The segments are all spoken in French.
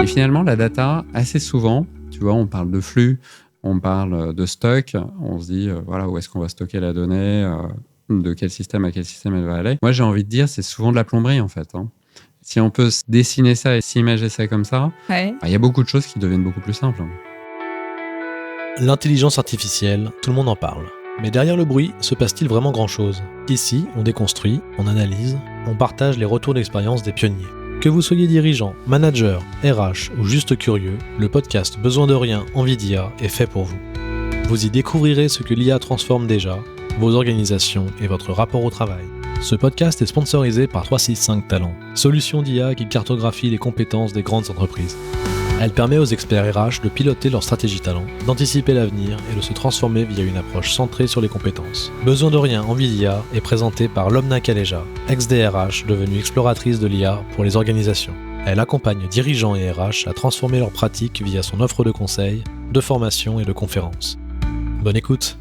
Et finalement, la data, assez souvent, tu vois, on parle de flux, on parle de stock, on se dit, voilà, où est-ce qu'on va stocker la donnée, de quel système à quel système elle va aller. Moi, j'ai envie de dire, c'est souvent de la plomberie, en fait. Si on peut dessiner ça et s'imager ça comme ça, Ouais. il y a beaucoup de choses qui deviennent beaucoup plus simples. L'intelligence artificielle, tout le monde en parle. Mais derrière le bruit, se passe-t-il vraiment grand-chose ? Ici, on déconstruit, on analyse, on partage les retours d'expérience des pionniers. Que vous soyez dirigeant, manager, RH ou juste curieux, le podcast Besoin de rien, envie d'IA est fait pour vous. Vous y découvrirez ce que l'IA transforme déjà, vos organisations et votre rapport au travail. Ce podcast est sponsorisé par 365 Talents, solution d'IA qui cartographie les compétences des grandes entreprises. Elle permet aux experts RH de piloter leur stratégie talent, d'anticiper l'avenir et de se transformer via une approche centrée sur les compétences. Besoin de rien, envie d'IA est présenté par Lobna Kaleja, ex-DRH devenue exploratrice de l'IA pour les organisations. Elle accompagne dirigeants et RH à transformer leurs pratiques via son offre de conseils, de formation et de conférences. Bonne écoute.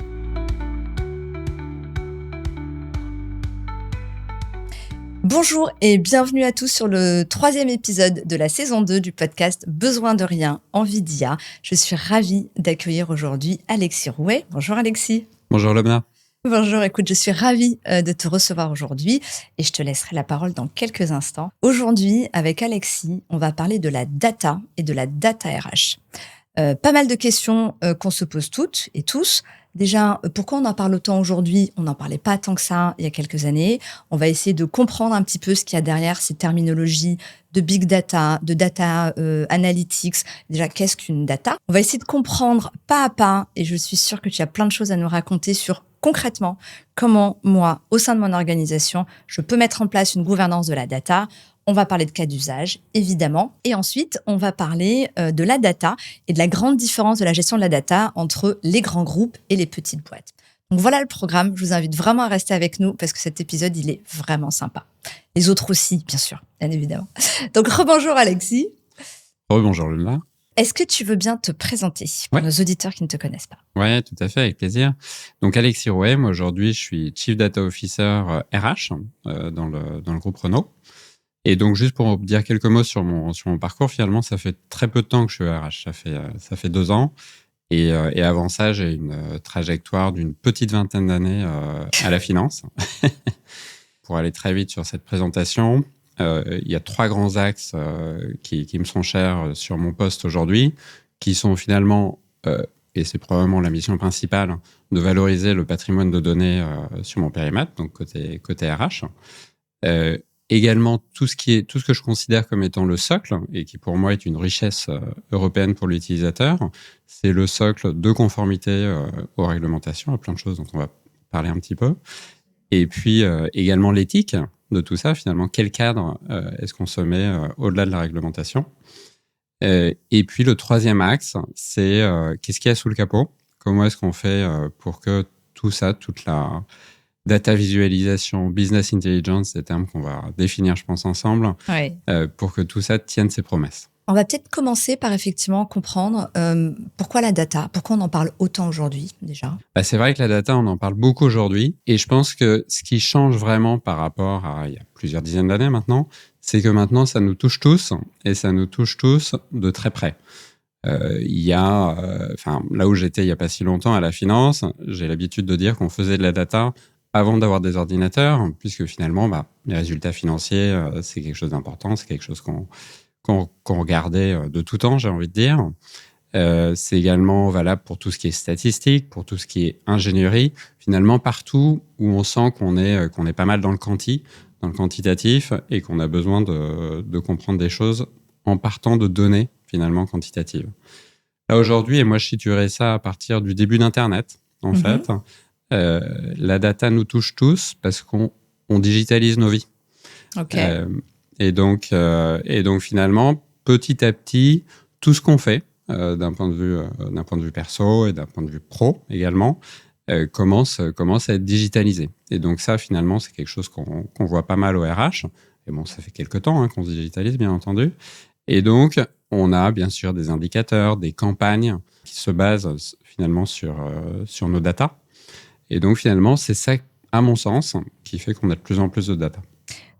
Bonjour et bienvenue à tous sur le 3e épisode de la saison 2 du podcast Besoin de rien, envie d'IA. Je suis ravie d'accueillir aujourd'hui Alexis Rouet. Bonjour Alexis. Bonjour Lobna. Bonjour, écoute, je suis ravie de te recevoir aujourd'hui et je te laisserai la parole dans quelques instants. Aujourd'hui, avec Alexis, on va parler de la data et de la data RH. Pas mal de questions qu'on se pose toutes et tous. Déjà, pourquoi on en parle autant aujourd'hui ? On n'en parlait pas tant que ça il y a quelques années. On va essayer de comprendre un petit peu ce qu'il y a derrière ces terminologies de big data, de data analytics. Déjà, qu'est-ce qu'une data ? On va essayer de comprendre pas à pas, et je suis sûre que tu as plein de choses à nous raconter sur concrètement comment moi, au sein de mon organisation, je peux mettre en place une gouvernance de la data. On va parler de cas d'usage, évidemment. Et ensuite, on va parler de la data et de la grande différence de la gestion de la data entre les grands groupes et les petites boîtes. Donc voilà le programme. Je vous invite vraiment à rester avec nous parce que cet épisode, il est vraiment sympa. Les autres aussi, bien sûr, bien évidemment. Donc rebonjour Alexis. Rebonjour Lobna. Est-ce que tu veux bien te présenter pour nos auditeurs qui ne te connaissent pas ? Ouais, tout à fait, avec plaisir. Donc Alexis Rouet, moi aujourd'hui, je suis Chief Data Officer RH dans le groupe Renault. Et donc, juste pour dire quelques mots sur mon parcours, finalement, ça fait très peu de temps que je suis RH. Ça fait 2 ans. Et avant ça, j'ai une trajectoire d'une petite vingtaine d'années à la finance. Pour aller très vite sur cette présentation, il y a 3 grands axes qui me sont chers sur mon poste aujourd'hui, qui sont finalement, et c'est probablement la mission principale, de valoriser le patrimoine de données sur mon périmètre, donc côté RH. Également, tout ce que je considère comme étant le socle, et qui pour moi est une richesse européenne pour l'utilisateur, c'est le socle de conformité aux réglementations, à plein de choses dont on va parler un petit peu. Et puis également l'éthique de tout ça, finalement, quel cadre est-ce qu'on se met au-delà de la réglementation. Et puis le 3e axe, c'est qu'est-ce qu'il y a sous le capot ? Comment est-ce qu'on fait pour que tout ça, toute la data visualisation, business intelligence, des termes qu'on va définir, je pense, ensemble, pour que tout ça tienne ses promesses. On va peut-être commencer par effectivement comprendre pourquoi la data, pourquoi on en parle autant aujourd'hui déjà. C'est vrai que la data, on en parle beaucoup aujourd'hui. Et je pense que ce qui change vraiment par rapport à il y a plusieurs dizaines d'années maintenant, c'est que maintenant, ça nous touche tous et ça nous touche tous de très près. Il y a, là où j'étais il n'y a pas si longtemps à la finance, j'ai l'habitude de dire qu'on faisait de la data avant d'avoir des ordinateurs, puisque finalement, les résultats financiers, c'est quelque chose d'important, c'est quelque chose qu'on regardait de tout temps, j'ai envie de dire. C'est également valable pour tout ce qui est statistique, pour tout ce qui est ingénierie. Finalement, partout où on sent qu'on est pas mal dans le quantitatif, et qu'on a besoin de comprendre des choses en partant de données, finalement, quantitatives. Là, aujourd'hui, et moi, je situerais ça à partir du début d'Internet, en fait. La data nous touche tous parce qu'on digitalise nos vies. Okay. Et donc finalement, petit à petit, tout ce qu'on fait, d'un point de vue perso et d'un point de vue pro également, commence à être digitalisé. Et donc ça, finalement, c'est quelque chose qu'on voit pas mal au RH. Et bon, ça fait quelques temps qu'on se digitalise, bien entendu. Et donc, on a bien sûr des indicateurs, des campagnes qui se basent finalement sur nos datas. Et donc, finalement, c'est ça, à mon sens, qui fait qu'on a de plus en plus de data.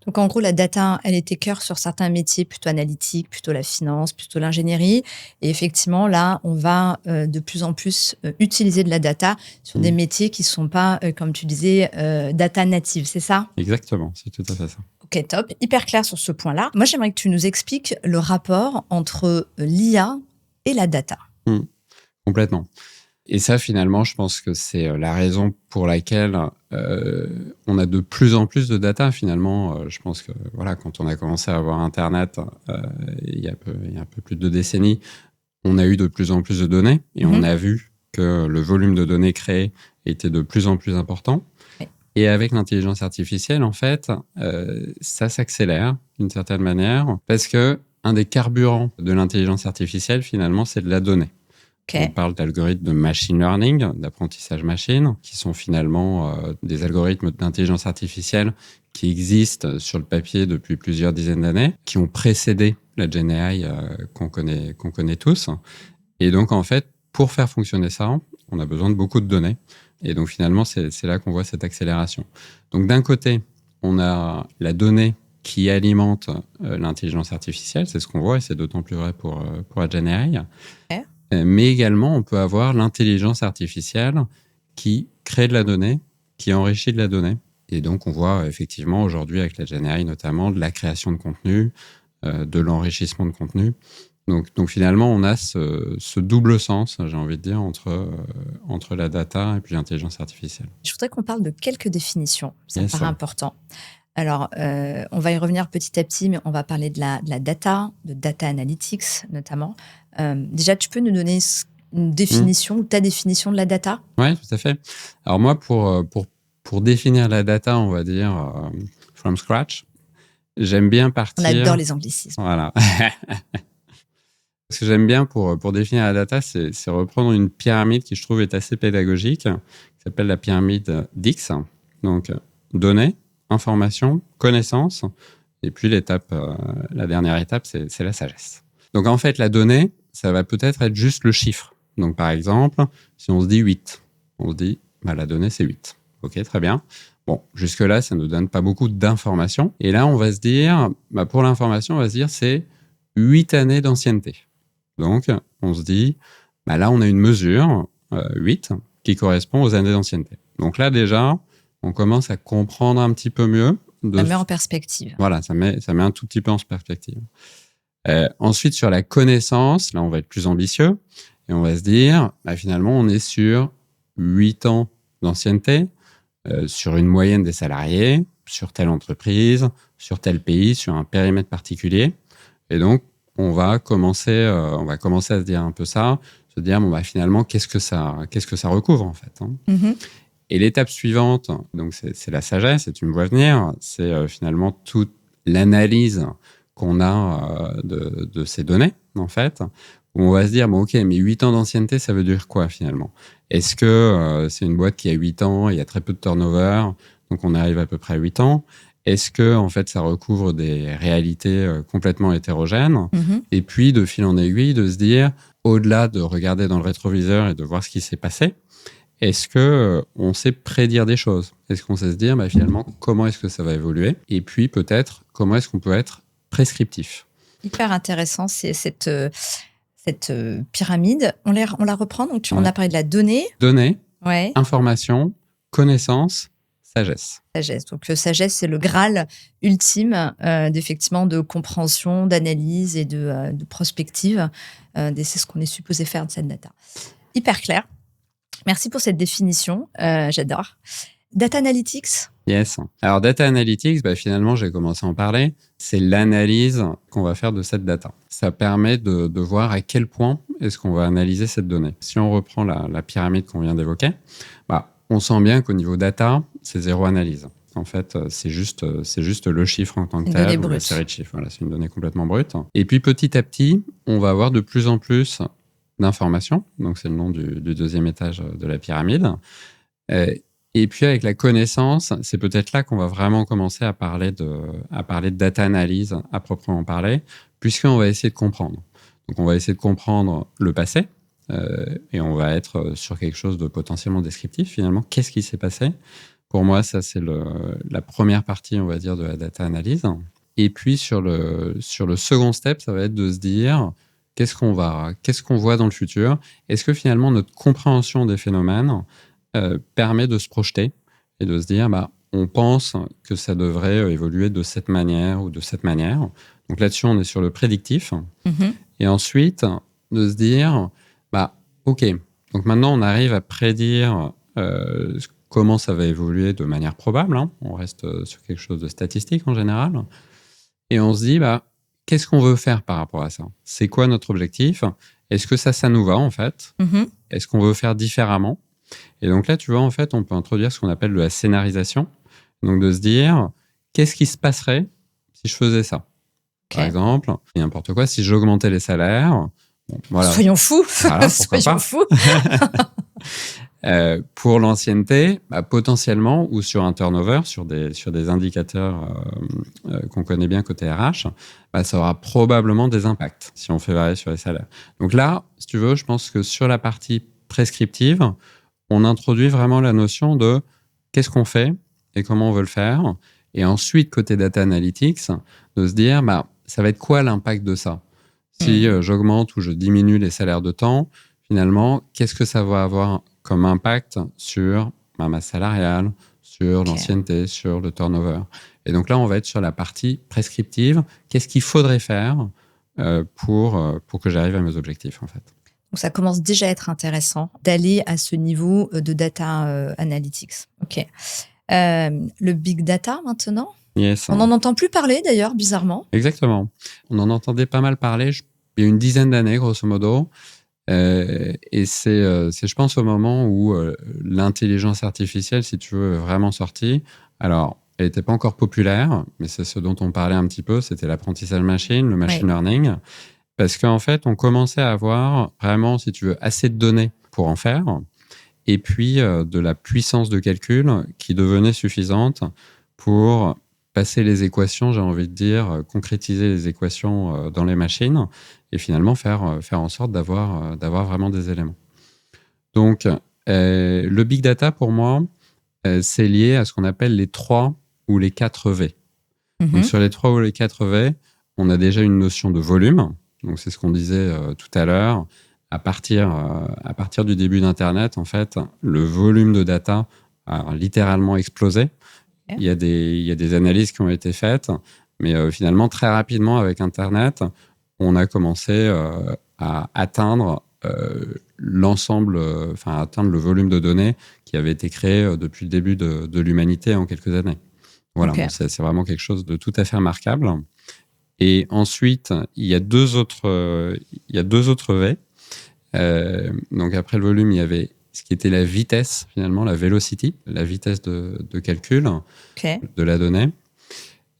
Donc, en gros, la data, elle était cœur sur certains métiers plutôt analytiques, plutôt la finance, plutôt l'ingénierie. Et effectivement, là, on va de plus en plus utiliser de la data sur des métiers qui ne sont pas, comme tu disais, data native, c'est ça? Exactement, c'est tout à fait ça. Ok, top. Hyper clair sur ce point-là. Moi, j'aimerais que tu nous expliques le rapport entre l'IA et la data. Complètement. Et ça, finalement, je pense que c'est la raison pour laquelle on a de plus en plus de data. Finalement, je pense que voilà, quand on a commencé à avoir Internet il y a un peu plus de 2 décennies, on a eu de plus en plus de données et on a vu que le volume de données créées était de plus en plus important. Oui. Et avec l'intelligence artificielle, en fait, ça s'accélère d'une certaine manière parce que un des carburants de l'intelligence artificielle, finalement, c'est de la donnée. Okay. On parle d'algorithmes de machine learning, d'apprentissage machine, qui sont finalement des algorithmes d'intelligence artificielle qui existent sur le papier depuis plusieurs dizaines d'années, qui ont précédé la GenAI qu'on connaît tous. Et donc, en fait, pour faire fonctionner ça, on a besoin de beaucoup de données. Et donc, finalement, c'est là qu'on voit cette accélération. Donc, d'un côté, on a la donnée qui alimente l'intelligence artificielle, c'est ce qu'on voit, et c'est d'autant plus vrai pour la GenAI. Okay. Mais également, on peut avoir l'intelligence artificielle qui crée de la donnée, qui enrichit de la donnée. Et donc, on voit effectivement aujourd'hui avec la GenAI notamment de la création de contenu, de l'enrichissement de contenu. Donc finalement, on a ce double sens, j'ai envie de dire, entre la data et puis l'intelligence artificielle. Je voudrais qu'on parle de quelques définitions, ça me Yes, paraît important. Alors, on va y revenir petit à petit, mais on va parler de la data, de data analytics notamment. Déjà, tu peux nous donner une définition ou ta définition de la data? Oui, tout à fait. Alors moi, pour définir la data, on va dire from scratch, j'aime bien partir... On adore les anglicismes. Voilà. Ce que j'aime bien pour définir la data, c'est reprendre une pyramide qui, je trouve, est assez pédagogique, qui s'appelle la pyramide DIX. Donc, données, information, connaissance, et puis la dernière étape, c'est la sagesse. Donc, en fait, la donnée, ça va peut-être être juste le chiffre. Donc, par exemple, si on se dit 8, on se dit, la donnée, c'est 8. OK, très bien. Bon, jusque-là, ça ne nous donne pas beaucoup d'informations. Et là, on va se dire, pour l'information, on va se dire, c'est 8 années d'ancienneté. Donc, on se dit, là, on a une mesure, 8, qui correspond aux années d'ancienneté. Donc là, déjà, on commence à comprendre un petit peu mieux. Ça met en perspective. Voilà, ça met un tout petit peu en perspective. Ensuite, sur la connaissance, là, on va être plus ambitieux et on va se dire, finalement, on est sur 8 ans d'ancienneté, sur une moyenne des salariés, sur telle entreprise, sur tel pays, sur un périmètre particulier. Et donc, on va commencer à se dire un peu ça, se dire, finalement, qu'est-ce que ça recouvre, en fait, hein. Et l'étape suivante, donc c'est la sagesse, et tu me vois venir, c'est finalement toute l'analyse qu'on a de ces données, en fait, où on va se dire, OK, mais 8 ans d'ancienneté, ça veut dire quoi, finalement? Est-ce que c'est une boîte qui a 8 ans, il y a très peu de turnover, donc on arrive à peu près à 8 ans? Est-ce que, en fait, ça recouvre des réalités complètement hétérogènes? Et puis, de fil en aiguille, de se dire, au-delà de regarder dans le rétroviseur et de voir ce qui s'est passé, est-ce que on sait prédire des choses? Est-ce qu'on sait se dire, finalement, comment est-ce que ça va évoluer? Et puis, peut-être, comment est-ce qu'on peut être prescriptif? Hyper intéressant, c'est cette pyramide. On la reprend, donc on a parlé de la donnée. Donnée, information, connaissance, sagesse. Sagesse. Donc, sagesse, c'est le Graal ultime d'effectivement de compréhension, d'analyse et de prospective. C'est ce qu'on est supposé faire de cette data. Hyper clair. Merci pour cette définition. J'adore. Data Analytics? Yes. Alors, Data Analytics, finalement, j'ai commencé à en parler. C'est l'analyse qu'on va faire de cette data. Ça permet de voir à quel point est-ce qu'on va analyser cette donnée. Si on reprend la pyramide qu'on vient d'évoquer, on sent bien qu'au niveau data, c'est zéro analyse. En fait, c'est juste le chiffre en tant que tel, ou la série de chiffres. Voilà, c'est une donnée complètement brute. Et puis, petit à petit, on va avoir de plus en plus d'informations. Donc, c'est le nom du deuxième étage de la pyramide. Et puis, avec la connaissance, c'est peut-être là qu'on va vraiment commencer à parler de data analyse à proprement parler, puisqu'on va essayer de comprendre. Donc, on va essayer de comprendre le passé, et on va être sur quelque chose de potentiellement descriptif, finalement. Qu'est-ce qui s'est passé? Pour moi, ça, c'est la première partie, on va dire, de la data analyse. Et puis, sur le second step, ça va être de se dire qu'est-ce qu'on voit dans le futur? Est-ce que finalement, notre compréhension des phénomènes permet de se projeter et de se dire, on pense que ça devrait évoluer de cette manière ou de cette manière. Donc là-dessus, on est sur le prédictif. Et ensuite, de se dire, OK, donc maintenant, on arrive à prédire comment ça va évoluer de manière probable. On reste sur quelque chose de statistique en général. Et on se dit, qu'est-ce qu'on veut faire par rapport à ça? C'est quoi notre objectif? Est-ce que ça nous va, en fait? Est-ce qu'on veut faire différemment? Et donc là, tu vois, en fait, on peut introduire ce qu'on appelle de la scénarisation. Donc, de se dire, qu'est-ce qui se passerait si je faisais ça? Par exemple, n'importe quoi, si j'augmentais les salaires. Voilà. Soyons fous. Voilà, Soyons fous. Pour l'ancienneté, potentiellement, ou sur un turnover, sur des indicateurs qu'on connaît bien côté RH, ça aura probablement des impacts si on fait varier sur les salaires. Donc là, si tu veux, je pense que sur la partie prescriptive, on introduit vraiment la notion de qu'est-ce qu'on fait et comment on veut le faire. Et ensuite, côté data analytics, de se dire, ça va être quoi l'impact de ça? Si j'augmente ou je diminue les salaires de temps, finalement, qu'est-ce que ça va avoir comme impact sur ma masse salariale, sur l'ancienneté, sur le turnover? Et donc là, on va être sur la partie prescriptive. Qu'est-ce qu'il faudrait faire pour que j'arrive à mes objectifs, en fait? Donc, ça commence déjà à être intéressant d'aller à ce niveau de data analytics. OK. Le big data, maintenant? Yes. On n'en entend plus parler, d'ailleurs, bizarrement. Exactement. On en entendait pas mal parler il y a une dizaine d'années, grosso modo. Et c'est, je pense, au moment où l'intelligence artificielle, si tu veux, est vraiment sortie. Alors, elle n'était pas encore populaire, mais c'est ce dont on parlait un petit peu. C'était l'apprentissage machine, le machine learning. Parce qu'en fait, on commençait à avoir vraiment, si tu veux, assez de données pour en faire. Et puis, de la puissance de calcul qui devenait suffisante pour passer les équations, j'ai envie de dire, concrétiser les équations dans les machines et finalement faire en sorte d'avoir vraiment des éléments. Donc, le big data, pour moi, c'est lié à ce qu'on appelle les 3 ou les 4 V. Donc, sur les 3 ou les 4 V, on a déjà une notion de volume. Donc, c'est ce qu'on disait tout à l'heure. À partir du début d'Internet, en fait, le volume de data a littéralement explosé. Il y a des analyses qui ont été faites, mais finalement, très rapidement, avec Internet, on a commencé à atteindre l'ensemble, atteindre le volume de données qui avait été créé depuis le début de l'humanité en quelques années. Voilà, donc c'est vraiment quelque chose de tout à fait remarquable. Et ensuite, il y a deux autres V. Donc après le volume, il y avait ce qui était la vitesse, finalement, la velocity, la vitesse de calcul de la donnée.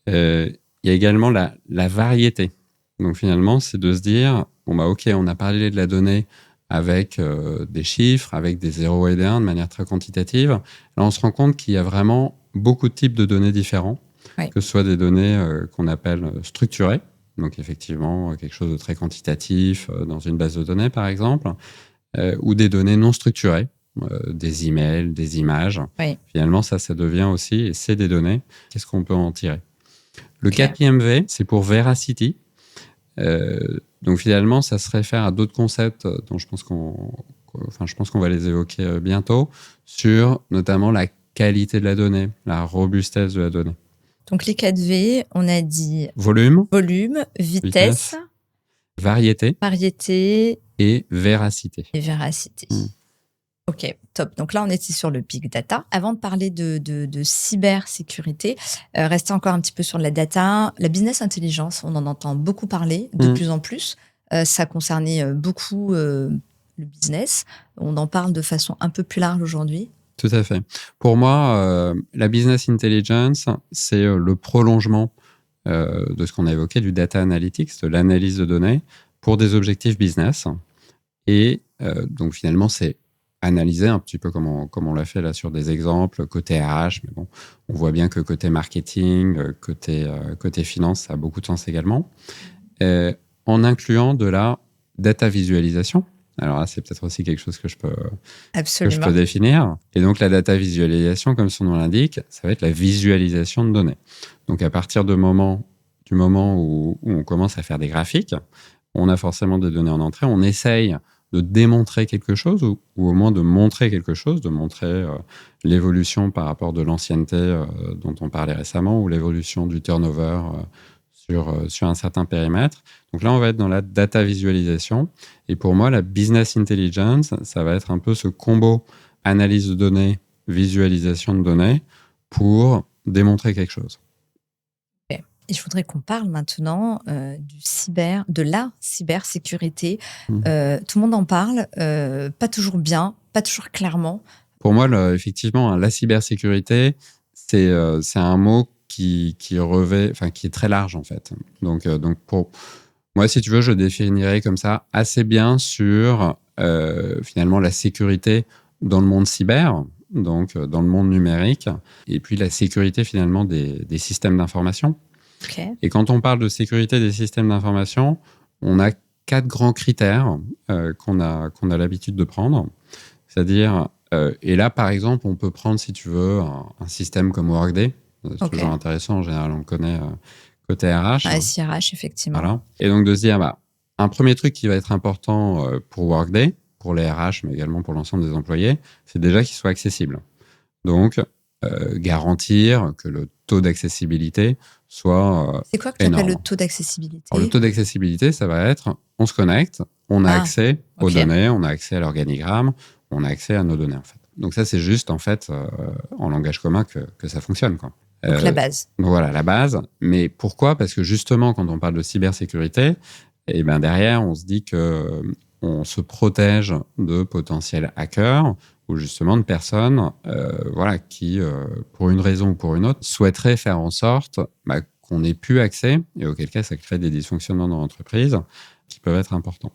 Il y a également la variété. Donc finalement, c'est de se dire, OK, on a parlé de la donnée avec des chiffres, avec des 0 et des 1 de manière très quantitative. Là, on se rend compte qu'il y a vraiment beaucoup de types de données différents, que ce soit des données qu'on appelle structurées, donc effectivement quelque chose de très quantitatif dans une base de données par exemple, ou des données non structurées, des emails, des images. Finalement, ça devient aussi, et c'est des données, qu'est-ce qu'on peut en tirer? Le 4e V, c'est pour veracity. Donc finalement, ça se réfère à d'autres concepts dont je pense qu'on va les évoquer bientôt, sur notamment la qualité de la donnée, la robustesse de la donnée. Donc les 4 V, on a dit volume, vitesse, variété et véracité. Ok, top. Donc là, on était sur le big data. Avant de parler de cybersécurité, restez encore un petit peu sur la data. La business intelligence, on en entend beaucoup parler de plus en plus. Ça concernait beaucoup le business. On en parle de façon un peu plus large aujourd'hui. Tout à fait. Pour moi, la business intelligence, c'est le prolongement de ce qu'on a évoqué, du data analytics, de l'analyse de données pour des objectifs business. Et donc finalement, c'est analyser un petit peu comme on l'a fait là sur des exemples côté RH, mais bon, on voit bien que côté marketing, côté finance, ça a beaucoup de sens également, en incluant de la data visualisation. Alors là, c'est peut-être aussi quelque chose que je peux Absolument. définir. Et donc, la data visualisation, comme son nom l'indique, ça va être la visualisation de données. Donc, à partir du moment où on commence à faire des graphiques, on a forcément des données en entrée, on essaye de démontrer quelque chose ou au moins de montrer quelque chose, de montrer l'évolution par rapport de l'ancienneté dont on parlait récemment ou l'évolution du turnover sur un certain périmètre. Donc là, on va être dans la data visualisation. Et pour moi, la business intelligence, ça va être un peu ce combo analyse de données, visualisation de données pour démontrer quelque chose. Et je voudrais qu'on parle maintenant de la cybersécurité. Tout le monde en parle, pas toujours bien, pas toujours clairement. Pour moi, effectivement, la cybersécurité, c'est un mot qui est très large en fait. Donc pour moi, si tu veux, je définirais comme ça assez bien sur finalement la sécurité dans le monde cyber, donc dans le monde numérique, et puis la sécurité finalement des systèmes d'information. Okay. Et quand on parle de sécurité des systèmes d'information, on a 4 grands critères qu'on a l'habitude de prendre. C'est-à-dire, et là, par exemple, on peut prendre, si tu veux, un système comme Workday. C'est toujours intéressant. En général, on le connaît côté RH. SIRH, effectivement. Voilà. Et donc, de se dire, un premier truc qui va être important pour Workday, pour les RH, mais également pour l'ensemble des employés, c'est déjà qu'il soit accessible. Donc, garantir que le taux d'accessibilité soit c'est quoi que tu appelles le taux d'accessibilité? Alors, le taux d'accessibilité, ça va être, on se connecte, on a accès aux données, on a accès à l'organigramme, on a accès à nos données, en fait. Donc ça, c'est juste, en fait, en langage commun que ça fonctionne, quoi. Donc la base. Donc voilà, la base. Mais pourquoi? Parce que justement, quand on parle de cybersécurité, et ben derrière, on se dit que on se protège de potentiels hackers ou justement de personnes qui, pour une raison ou pour une autre, souhaiteraient faire en sorte qu'on n'ait plus accès, et auquel cas, ça crée des dysfonctionnements dans l'entreprise qui peuvent être importants.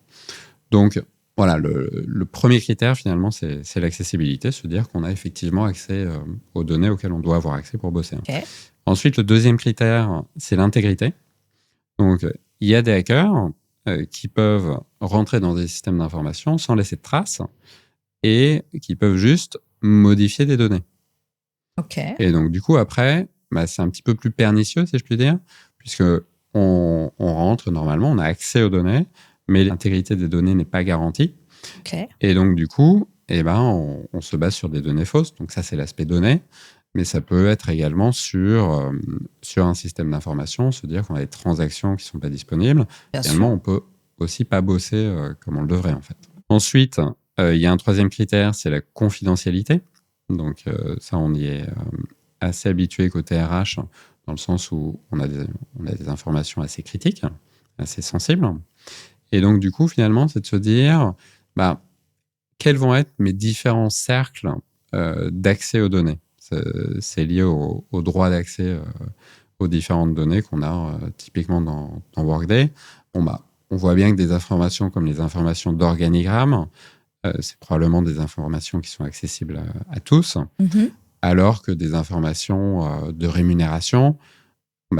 Donc, voilà, le premier critère, finalement, c'est l'accessibilité, se dire qu'on a effectivement accès aux données auxquelles on doit avoir accès pour bosser. Okay. Ensuite, le deuxième critère, c'est l'intégrité. Donc, il y a des hackers qui peuvent rentrer dans des systèmes d'information sans laisser de traces et qui peuvent juste modifier des données. Okay. Et donc, du coup, après, c'est un petit peu plus pernicieux, si je puis dire, puisque on rentre normalement, on a accès aux données, mais l'intégrité des données n'est pas garantie. Okay. Et donc, du coup, on se base sur des données fausses. Donc, ça, c'est l'aspect données. Mais ça peut être également sur un système d'information, se dire qu'on a des transactions qui ne sont pas disponibles. Également, on peut aussi pas bosser comme on le devrait, en fait. Ensuite, il y a un troisième critère, c'est la confidentialité. Donc, ça, on y est assez habitué côté RH, dans le sens où on a des informations assez critiques, assez sensibles. Et donc, du coup, finalement, c'est de se dire, quels vont être mes différents cercles d'accès aux données. C'est lié au droit d'accès aux différentes données qu'on a typiquement dans Workday. On voit bien que des informations comme les informations d'organigramme, c'est probablement des informations qui sont accessibles à tous, alors que des informations de rémunération,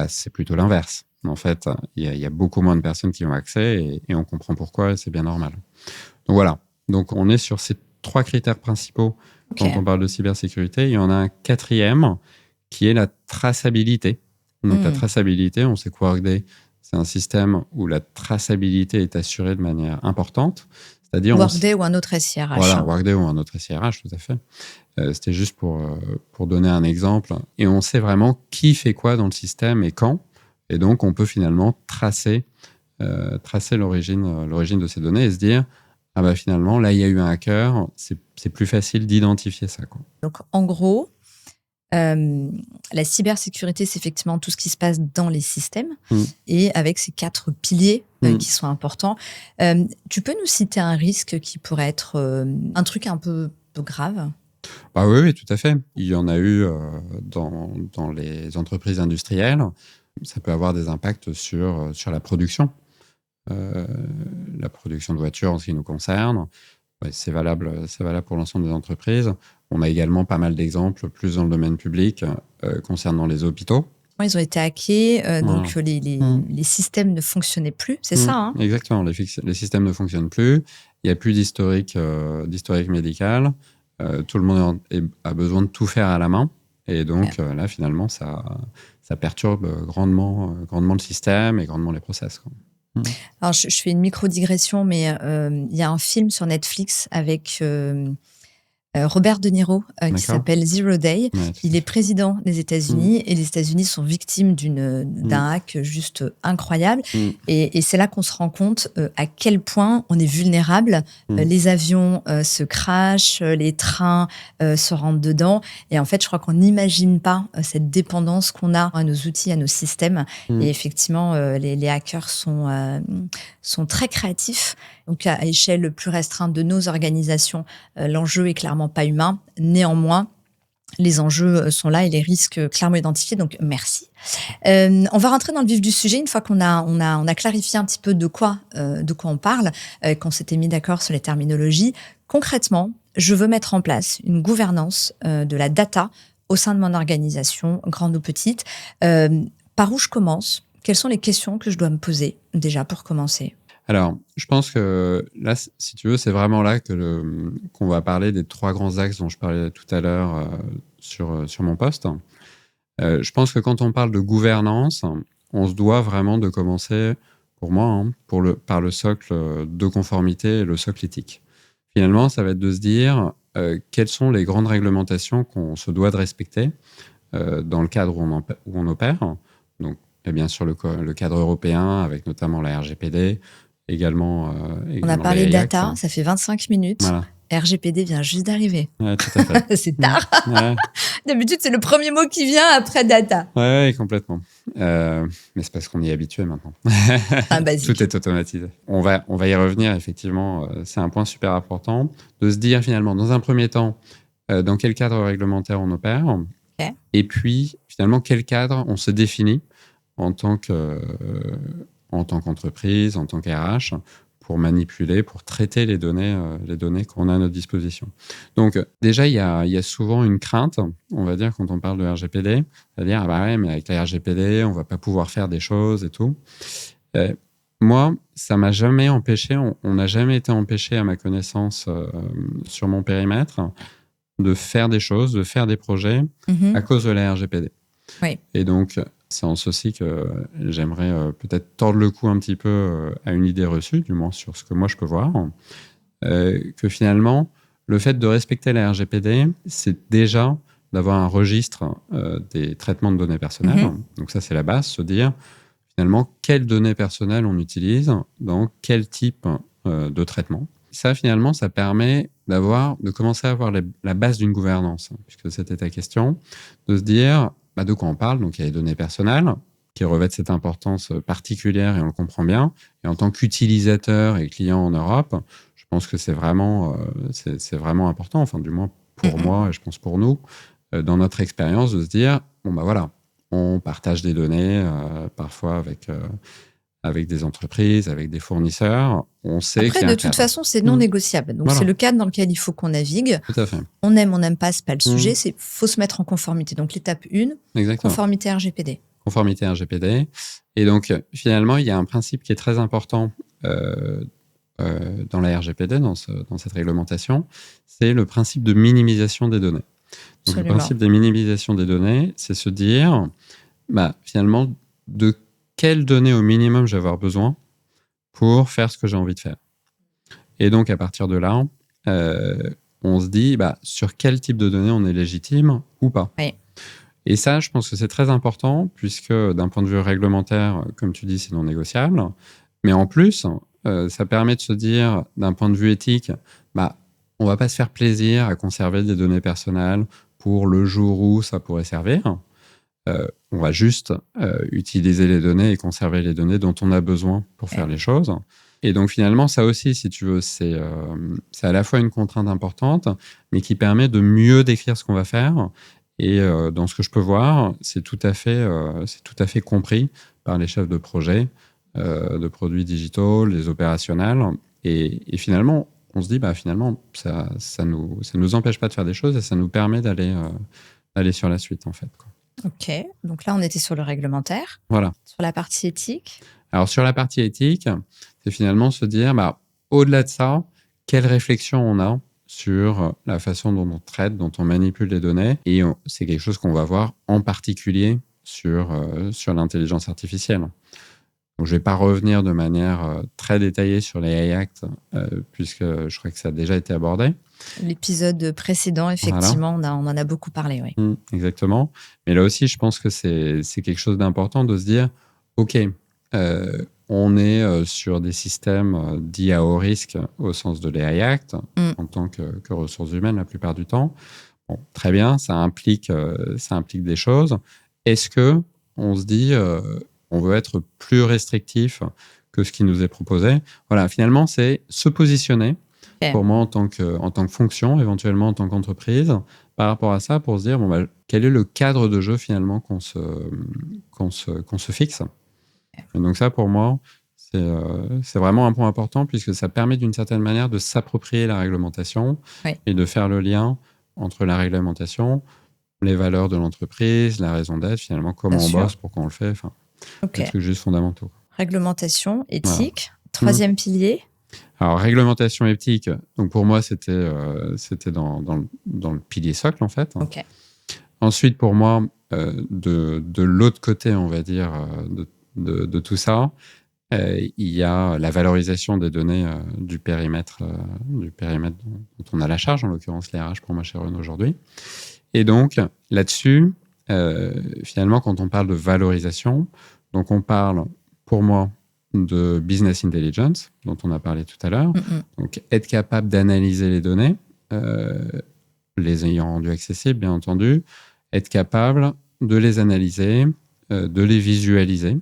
c'est plutôt l'inverse. En fait, il y a beaucoup moins de personnes qui ont accès et on comprend pourquoi et c'est bien normal. Donc voilà. Donc on est sur ces 3 critères principaux quand on parle de cybersécurité. Il y en a un 4e qui est la traçabilité. Donc la traçabilité, on sait que Workday, c'est un système où la traçabilité est assurée de manière importante. C'est-à-dire Workday ou un autre SIRH. Voilà, Workday ou un autre SIRH, tout à fait. C'était juste pour donner un exemple. Et on sait vraiment qui fait quoi dans le système et quand. Et donc, on peut finalement tracer l'origine de ces données et se dire, finalement, là, il y a eu un hacker, c'est plus facile d'identifier ça, quoi. Donc, en gros, la cybersécurité, c'est effectivement tout ce qui se passe dans les systèmes et avec ces 4 piliers qui sont importants. Tu peux nous citer un risque qui pourrait être un truc un peu grave? Oui, tout à fait. Il y en a eu dans les entreprises industrielles. Ça peut avoir des impacts sur la production. La production de voitures en ce qui nous concerne. C'est valable pour l'ensemble des entreprises. On a également pas mal d'exemples, plus dans le domaine public, concernant les hôpitaux. Ils ont été hackés, donc les systèmes ne fonctionnaient plus, c'est ça, hein? Exactement, les systèmes ne fonctionnent plus. il n'y a plus d'historique médical. Tout le monde a besoin de tout faire à la main. Et donc, là, finalement, ça perturbe grandement le système et grandement les process, quoi. Alors, je fais une micro-digression, mais il y a un film sur Netflix avec Robert De Niro qui D'accord. s'appelle Zero Day. Ouais, Il est président des États-Unis et les États-Unis sont victimes d'un hack juste incroyable. Et c'est là qu'on se rend compte à quel point on est vulnérable. Les avions se crashent, les trains se rentrent dedans. Et en fait, je crois qu'on n'imagine pas cette dépendance qu'on a à nos outils, à nos systèmes. Et effectivement, les hackers sont très créatifs. Donc, à échelle plus restreinte de nos organisations, l'enjeu est clairement pas humain. Néanmoins, les enjeux sont là et les risques clairement identifiés. Donc, merci. On va rentrer dans le vif du sujet une fois qu'on a clarifié un petit peu de quoi on parle, qu'on s'était mis d'accord sur les terminologies. Concrètement, je veux mettre en place une gouvernance de la data au sein de mon organisation, grande ou petite. Par où je commence? Quelles sont les questions que je dois me poser déjà pour commencer? Alors, je pense que là, si tu veux, c'est vraiment là qu'on va parler des 3 grands axes dont je parlais tout à l'heure sur mon poste. Je pense que quand on parle de gouvernance, on se doit vraiment de commencer, pour moi, par le socle de conformité et le socle éthique. Finalement, ça va être de se dire quelles sont les grandes réglementations qu'on se doit de respecter dans le cadre où on opère. Donc, il y a bien sûr le cadre européen, avec notamment la RGPD, également on a parlé de data, ça fait 25 minutes. Voilà. RGPD vient juste d'arriver. Ouais, tout à fait. C'est tard. Ouais. D'habitude, c'est le premier mot qui vient après data. Ouais, complètement. Mais c'est parce qu'on y est habitué maintenant. Tout est automatisé. On va y revenir, effectivement. C'est un point super important de se dire, finalement, dans un premier temps, dans quel cadre réglementaire on opère. Okay. Et puis, finalement, quel cadre on se définit en tant qu'entreprise, en tant qu'RH, pour manipuler, pour traiter les données qu'on a à notre disposition. Donc, déjà, il y a souvent une crainte, on va dire, quand on parle de RGPD, c'est-à-dire, ah bah ouais, mais avec la RGPD, on va pas pouvoir faire des choses et tout. Moi, ça m'a jamais empêché, on n'a jamais été empêché, à ma connaissance, sur mon périmètre, de faire des choses, de faire des projets à cause de la RGPD. Oui. Et donc, c'est en ceci que j'aimerais peut-être tordre le cou un petit peu à une idée reçue, du moins sur ce que moi je peux voir, que finalement, le fait de respecter la RGPD, c'est déjà d'avoir un registre des traitements de données personnelles. Donc ça, c'est la base, se dire finalement quelles données personnelles on utilise dans quel type de traitement. Ça, finalement, ça permet de commencer à avoir la base d'une gouvernance, puisque c'était ta question, de se dire de quoi on parle. Donc, il y a les données personnelles qui revêtent cette importance particulière et on le comprend bien. Et en tant qu'utilisateur et client en Europe, je pense que c'est vraiment important, enfin, du moins pour moi et je pense pour nous, dans notre expérience, de se dire, voilà, on partage des données, parfois avec des entreprises, avec des fournisseurs. On sait Après, de toute façon, c'est non négociable. Donc, c'est le cadre dans lequel il faut qu'on navigue. Tout à fait. On n'aime pas, c'est pas le sujet. Il faut se mettre en conformité. Donc, l'étape 1, exactement. Conformité RGPD. Conformité RGPD. Et donc, finalement, il y a un principe qui est très important dans la RGPD, dans cette réglementation, c'est le principe de minimisation des données. Donc, le principe de minimisation des données, c'est se dire, finalement, de quelles données au minimum je vais avoir besoin pour faire ce que j'ai envie de faire. Et donc, à partir de là, on se dit sur quel type de données on est légitime ou pas. Oui. Et ça, je pense que c'est très important, puisque d'un point de vue réglementaire, comme tu dis, c'est non négociable. Mais en plus, ça permet de se dire, d'un point de vue éthique, on ne va pas se faire plaisir à conserver des données personnelles pour le jour où ça pourrait servir. On va juste utiliser les données et conserver les données dont on a besoin pour faire les choses. Et donc finalement, ça aussi, si tu veux, c'est à la fois une contrainte importante, mais qui permet de mieux décrire ce qu'on va faire. Et dans ce que je peux voir, c'est tout à fait compris par les chefs de projet, de produits digitaux, les opérationnels. Et finalement, on se dit, finalement, ça nous empêche pas de faire des choses et ça nous permet d'aller sur la suite, en fait, quoi. Ok, donc là, on était sur le réglementaire. Voilà. Sur la partie éthique. Alors, sur la partie éthique, c'est finalement se dire, au-delà de ça, quelle réflexion on a sur la façon dont on traite, dont on manipule les données. Et c'est quelque chose qu'on va voir en particulier sur l'intelligence artificielle. Donc, je ne vais pas revenir de manière très détaillée sur les AI Act, puisque je crois que ça a déjà été abordé. L'épisode précédent, effectivement, on en a beaucoup parlé. Oui. Exactement. Mais là aussi, je pense que c'est quelque chose d'important de se dire, OK, on est sur des systèmes dits à haut risque au sens de l'AI Act, en tant que ressources humaines la plupart du temps. Bon, très bien, ça implique des choses. Est-ce que on se dit, on veut être plus restrictif que ce qui nous est proposé? Voilà, finalement, c'est se positionner, pour moi, en tant que fonction, éventuellement en tant qu'entreprise, par rapport à ça, pour se dire, quel est le cadre de jeu finalement qu'on se fixe? Et donc ça, pour moi, c'est vraiment un point important, puisque ça permet d'une certaine manière de s'approprier la réglementation et de faire le lien entre la réglementation, les valeurs de l'entreprise, la raison d'être, finalement, comment on bosse, pourquoi on le fait, des trucs juste fondamentaux. Réglementation, éthique, troisième pilier. Alors, réglementation éthique, donc pour moi, c'était dans le pilier socle, en fait. Okay. Ensuite, pour moi, de l'autre côté, on va dire, de tout ça, il y a la valorisation des données du périmètre dont on a la charge, en l'occurrence les RH pour moi chez Renault aujourd'hui. Et donc, là-dessus, finalement, quand on parle de valorisation, donc on parle, pour moi, de business intelligence, dont on a parlé tout à l'heure. Donc, être capable d'analyser les données, les ayant rendues accessibles, bien entendu, être capable de les analyser, de les visualiser,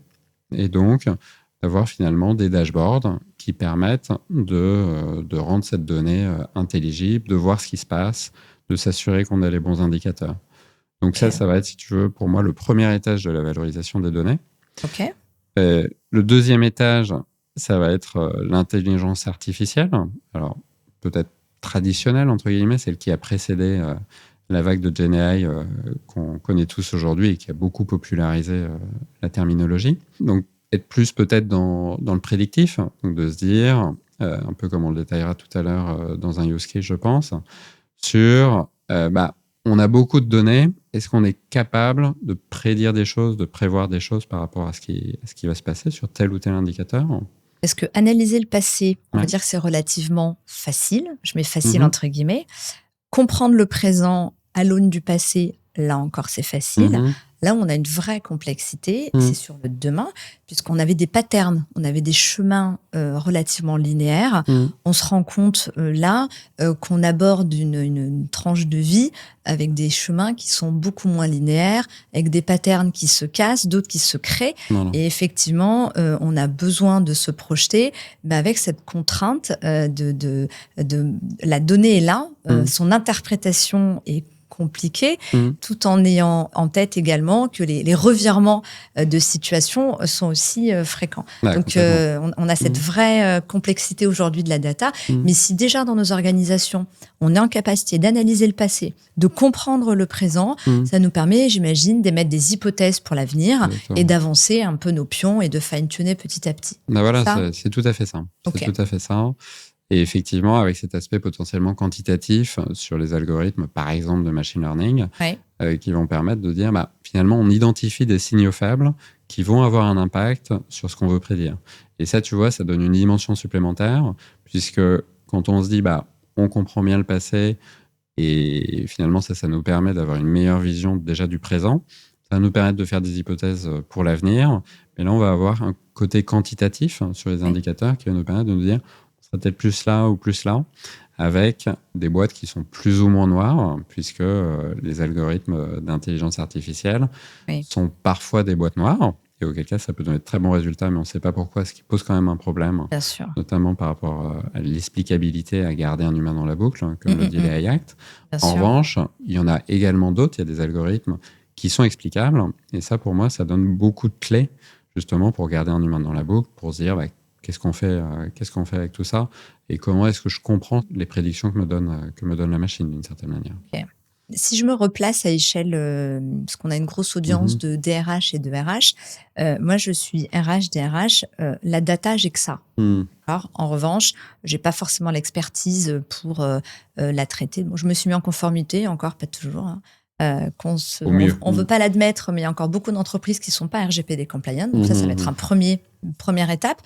et donc d'avoir finalement des dashboards qui permettent de rendre cette donnée intelligible, de voir ce qui se passe, de s'assurer qu'on a les bons indicateurs. Donc ça va être, si tu veux, pour moi, le premier étage de la valorisation des données. Okay. Le deuxième étage, ça va être l'intelligence artificielle. Alors, peut-être traditionnelle, entre guillemets, celle qui a précédé la vague de GenAI qu'on connaît tous aujourd'hui et qui a beaucoup popularisé la terminologie. Donc, être plus peut-être dans le prédictif, donc de se dire, un peu comme on le détaillera tout à l'heure dans un use case, je pense, sur, on a beaucoup de données, est-ce qu'on est capable de prédire des choses, de prévoir des choses par rapport à ce qui va se passer sur tel ou tel indicateur? Est-ce que analyser le passé, on va dire que c'est relativement facile, je mets facile entre guillemets. Comprendre le présent à l'aune du passé, là encore c'est facile. Là où on a une vraie complexité, c'est sur le demain, puisqu'on avait des patterns, on avait des chemins relativement linéaires. On se rend compte là qu'on aborde une tranche de vie avec des chemins qui sont beaucoup moins linéaires, avec des patterns qui se cassent, d'autres qui se créent. Et effectivement, on a besoin de se projeter avec cette contrainte de la donnée est là, son interprétation est compliqué, tout en ayant en tête également que les revirements de situation sont aussi fréquents. Donc, on a cette vraie complexité aujourd'hui de la data. Mais si déjà dans nos organisations, on est en capacité d'analyser le passé, de comprendre le présent, ça nous permet, j'imagine, d'émettre des hypothèses pour l'avenir et d'avancer un peu nos pions et de fine-tuner petit à petit. Voilà, c'est tout à fait ça. C'est tout à fait ça. Et effectivement, avec cet aspect potentiellement quantitatif sur les algorithmes, par exemple de machine learning, qui vont permettre de dire, finalement, on identifie des signaux faibles qui vont avoir un impact sur ce qu'on veut prédire. Et ça, tu vois, ça donne une dimension supplémentaire, puisque quand on se dit, on comprend bien le passé, et finalement, ça nous permet d'avoir une meilleure vision déjà du présent, ça va nous permettre de faire des hypothèses pour l'avenir. Mais là, on va avoir un côté quantitatif sur les indicateurs qui va nous permettre de nous dire, peut-être plus là ou plus là, avec des boîtes qui sont plus ou moins noires, puisque les algorithmes d'intelligence artificielle sont parfois des boîtes noires, et auquel cas ça peut donner de très bons résultats, mais on ne sait pas pourquoi, ce qui pose quand même un problème, notamment par rapport à l'explicabilité à garder un humain dans la boucle, comme le dit les AI Act. En revanche, il y en a également d'autres, il y a des algorithmes qui sont explicables, et ça pour moi, ça donne beaucoup de clés, justement, pour garder un humain dans la boucle, pour se dire, qu'est-ce qu'on fait avec tout ça, et comment est-ce que je comprends les prédictions que me donne la machine d'une certaine manière. Si je me replace à échelle, parce qu'on a une grosse audience de DRH et de RH, moi je suis RH, DRH, la data, j'ai que ça. Mmh. D'accord. En revanche, j'ai pas forcément l'expertise pour la traiter. Bon, je me suis mis en conformité, encore pas toujours, hein. Au mieux. On veut pas l'admettre, mais il y a encore beaucoup d'entreprises qui sont pas RGPD compliant. Donc ça va être Mmh. un première étape.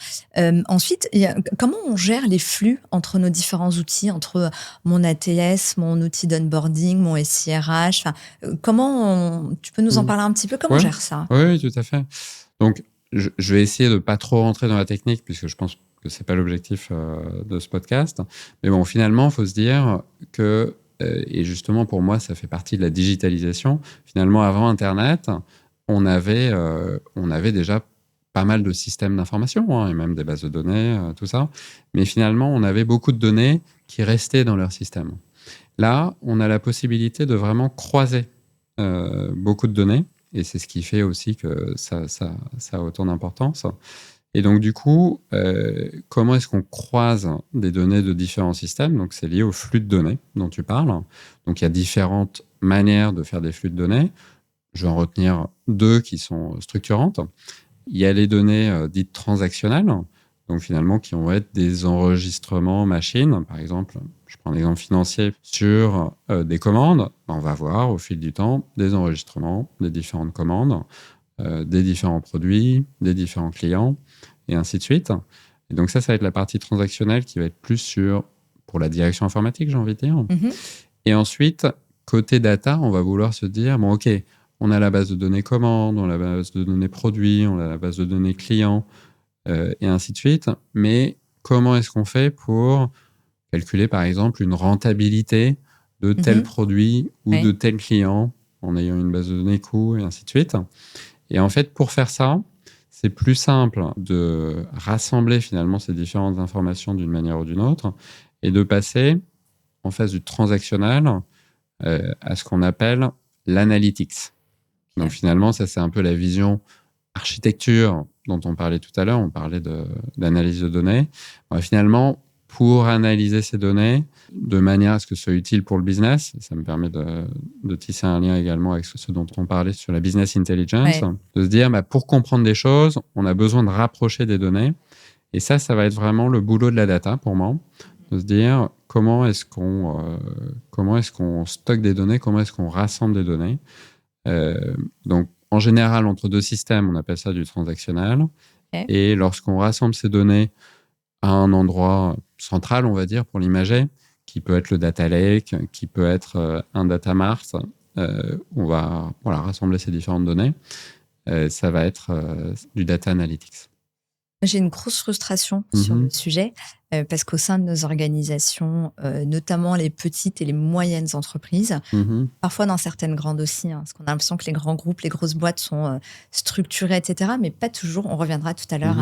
Ensuite, comment on gère les flux entre nos différents outils, entre mon ATS, mon outil d'onboarding, mon SIRH. Enfin, tu peux nous en Mmh. parler un petit peu? Comment on Ouais. gère ça? Oui, tout à fait. Donc, je vais essayer de pas trop rentrer dans la technique puisque je pense que c'est pas l'objectif de ce podcast. Mais bon, finalement, il faut se dire que, et justement pour moi, ça fait partie de la digitalisation. Finalement, avant Internet, on avait déjà pas mal de systèmes d'information, hein, et même des bases de données, tout ça. Mais finalement, on avait beaucoup de données qui restaient dans leur système. Là, on a la possibilité de vraiment croiser beaucoup de données. Et c'est ce qui fait aussi que ça a autant d'importance. Et donc, du coup, comment est-ce qu'on croise des données de différents systèmes? Donc, c'est lié au flux de données dont tu parles. Donc, il y a différentes manières de faire des flux de données. Je vais en retenir 2 qui sont structurantes. Il y a les données dites transactionnelles, donc finalement qui vont être des enregistrements machines. Par exemple, je prends un exemple financier sur des commandes. On va voir au fil du temps des enregistrements des différentes commandes, des différents produits, des différents clients, et ainsi de suite. Et donc ça va être la partie transactionnelle qui va être plus pour la direction informatique, j'ai envie de dire. Mhm. Et ensuite, côté data, on va vouloir se dire, bon, OK, on a la base de données commandes, on a la base de données produits, on a la base de données clients, et ainsi de suite. Mais comment est-ce qu'on fait pour calculer, par exemple, une rentabilité de tel produit ou Ouais. de tel client en ayant une base de données coûts, et ainsi de suite. Et en fait, pour faire ça, c'est plus simple de rassembler finalement ces différentes informations d'une manière ou d'une autre et de passer en phase du transactionnel à ce qu'on appelle l'analytics. Donc finalement, ça c'est un peu la vision architecture dont on parlait tout à l'heure, on parlait d'analyse de données. Finalement, pour analyser ces données de manière à ce que ce soit utile pour le business, ça me permet de tisser un lien également avec ce dont on parlait sur la business intelligence, Ouais. de se dire, pour comprendre des choses, on a besoin de rapprocher des données. Et ça va être vraiment le boulot de la data pour moi, de se dire comment est-ce qu'on stocke des données, comment est-ce qu'on rassemble des données. Donc, en général, entre 2 systèmes, on appelle ça du transactionnel. Okay. Et lorsqu'on rassemble ces données à un endroit central, on va dire, pour l'imager, qui peut être le data lake, qui peut être un data mart, on va rassembler ces différentes données. Ça va être du data analytics. J'ai une grosse frustration sur le sujet parce qu'au sein de nos organisations, notamment les petites et les moyennes entreprises, parfois dans certaines grandes aussi, hein, parce qu'on a l'impression que les grands groupes, les grosses boîtes sont structurées, etc. Mais pas toujours. On reviendra tout à l'heure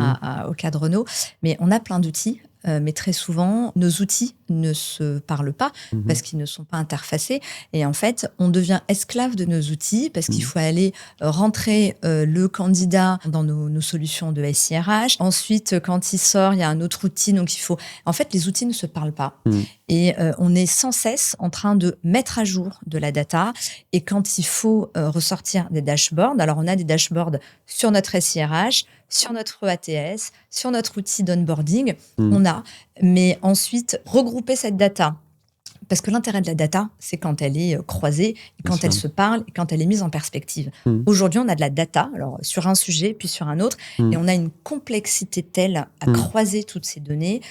au cadre Renault. Mais on a plein d'outils. Mais très souvent, nos outils ne se parlent pas parce qu'ils ne sont pas interfacés. Et en fait, on devient esclave de nos outils parce qu'il faut aller rentrer le candidat dans nos solutions de SIRH. Ensuite, quand il sort, il y a un autre outil. Donc, il faut... En fait, les outils ne se parlent pas. Et on est sans cesse en train de mettre à jour de la data. Et quand il faut ressortir des dashboards, alors on a des dashboards sur notre SIRH, sur notre ATS, sur notre outil d'onboarding, on a. Mais ensuite, regrouper cette data, parce que l'intérêt de la data, c'est quand elle est croisée, et quand elle se parle, et quand elle est mise en perspective. Aujourd'hui, on a de la data, alors sur un sujet, puis sur un autre, et on a une complexité telle à croiser toutes ces données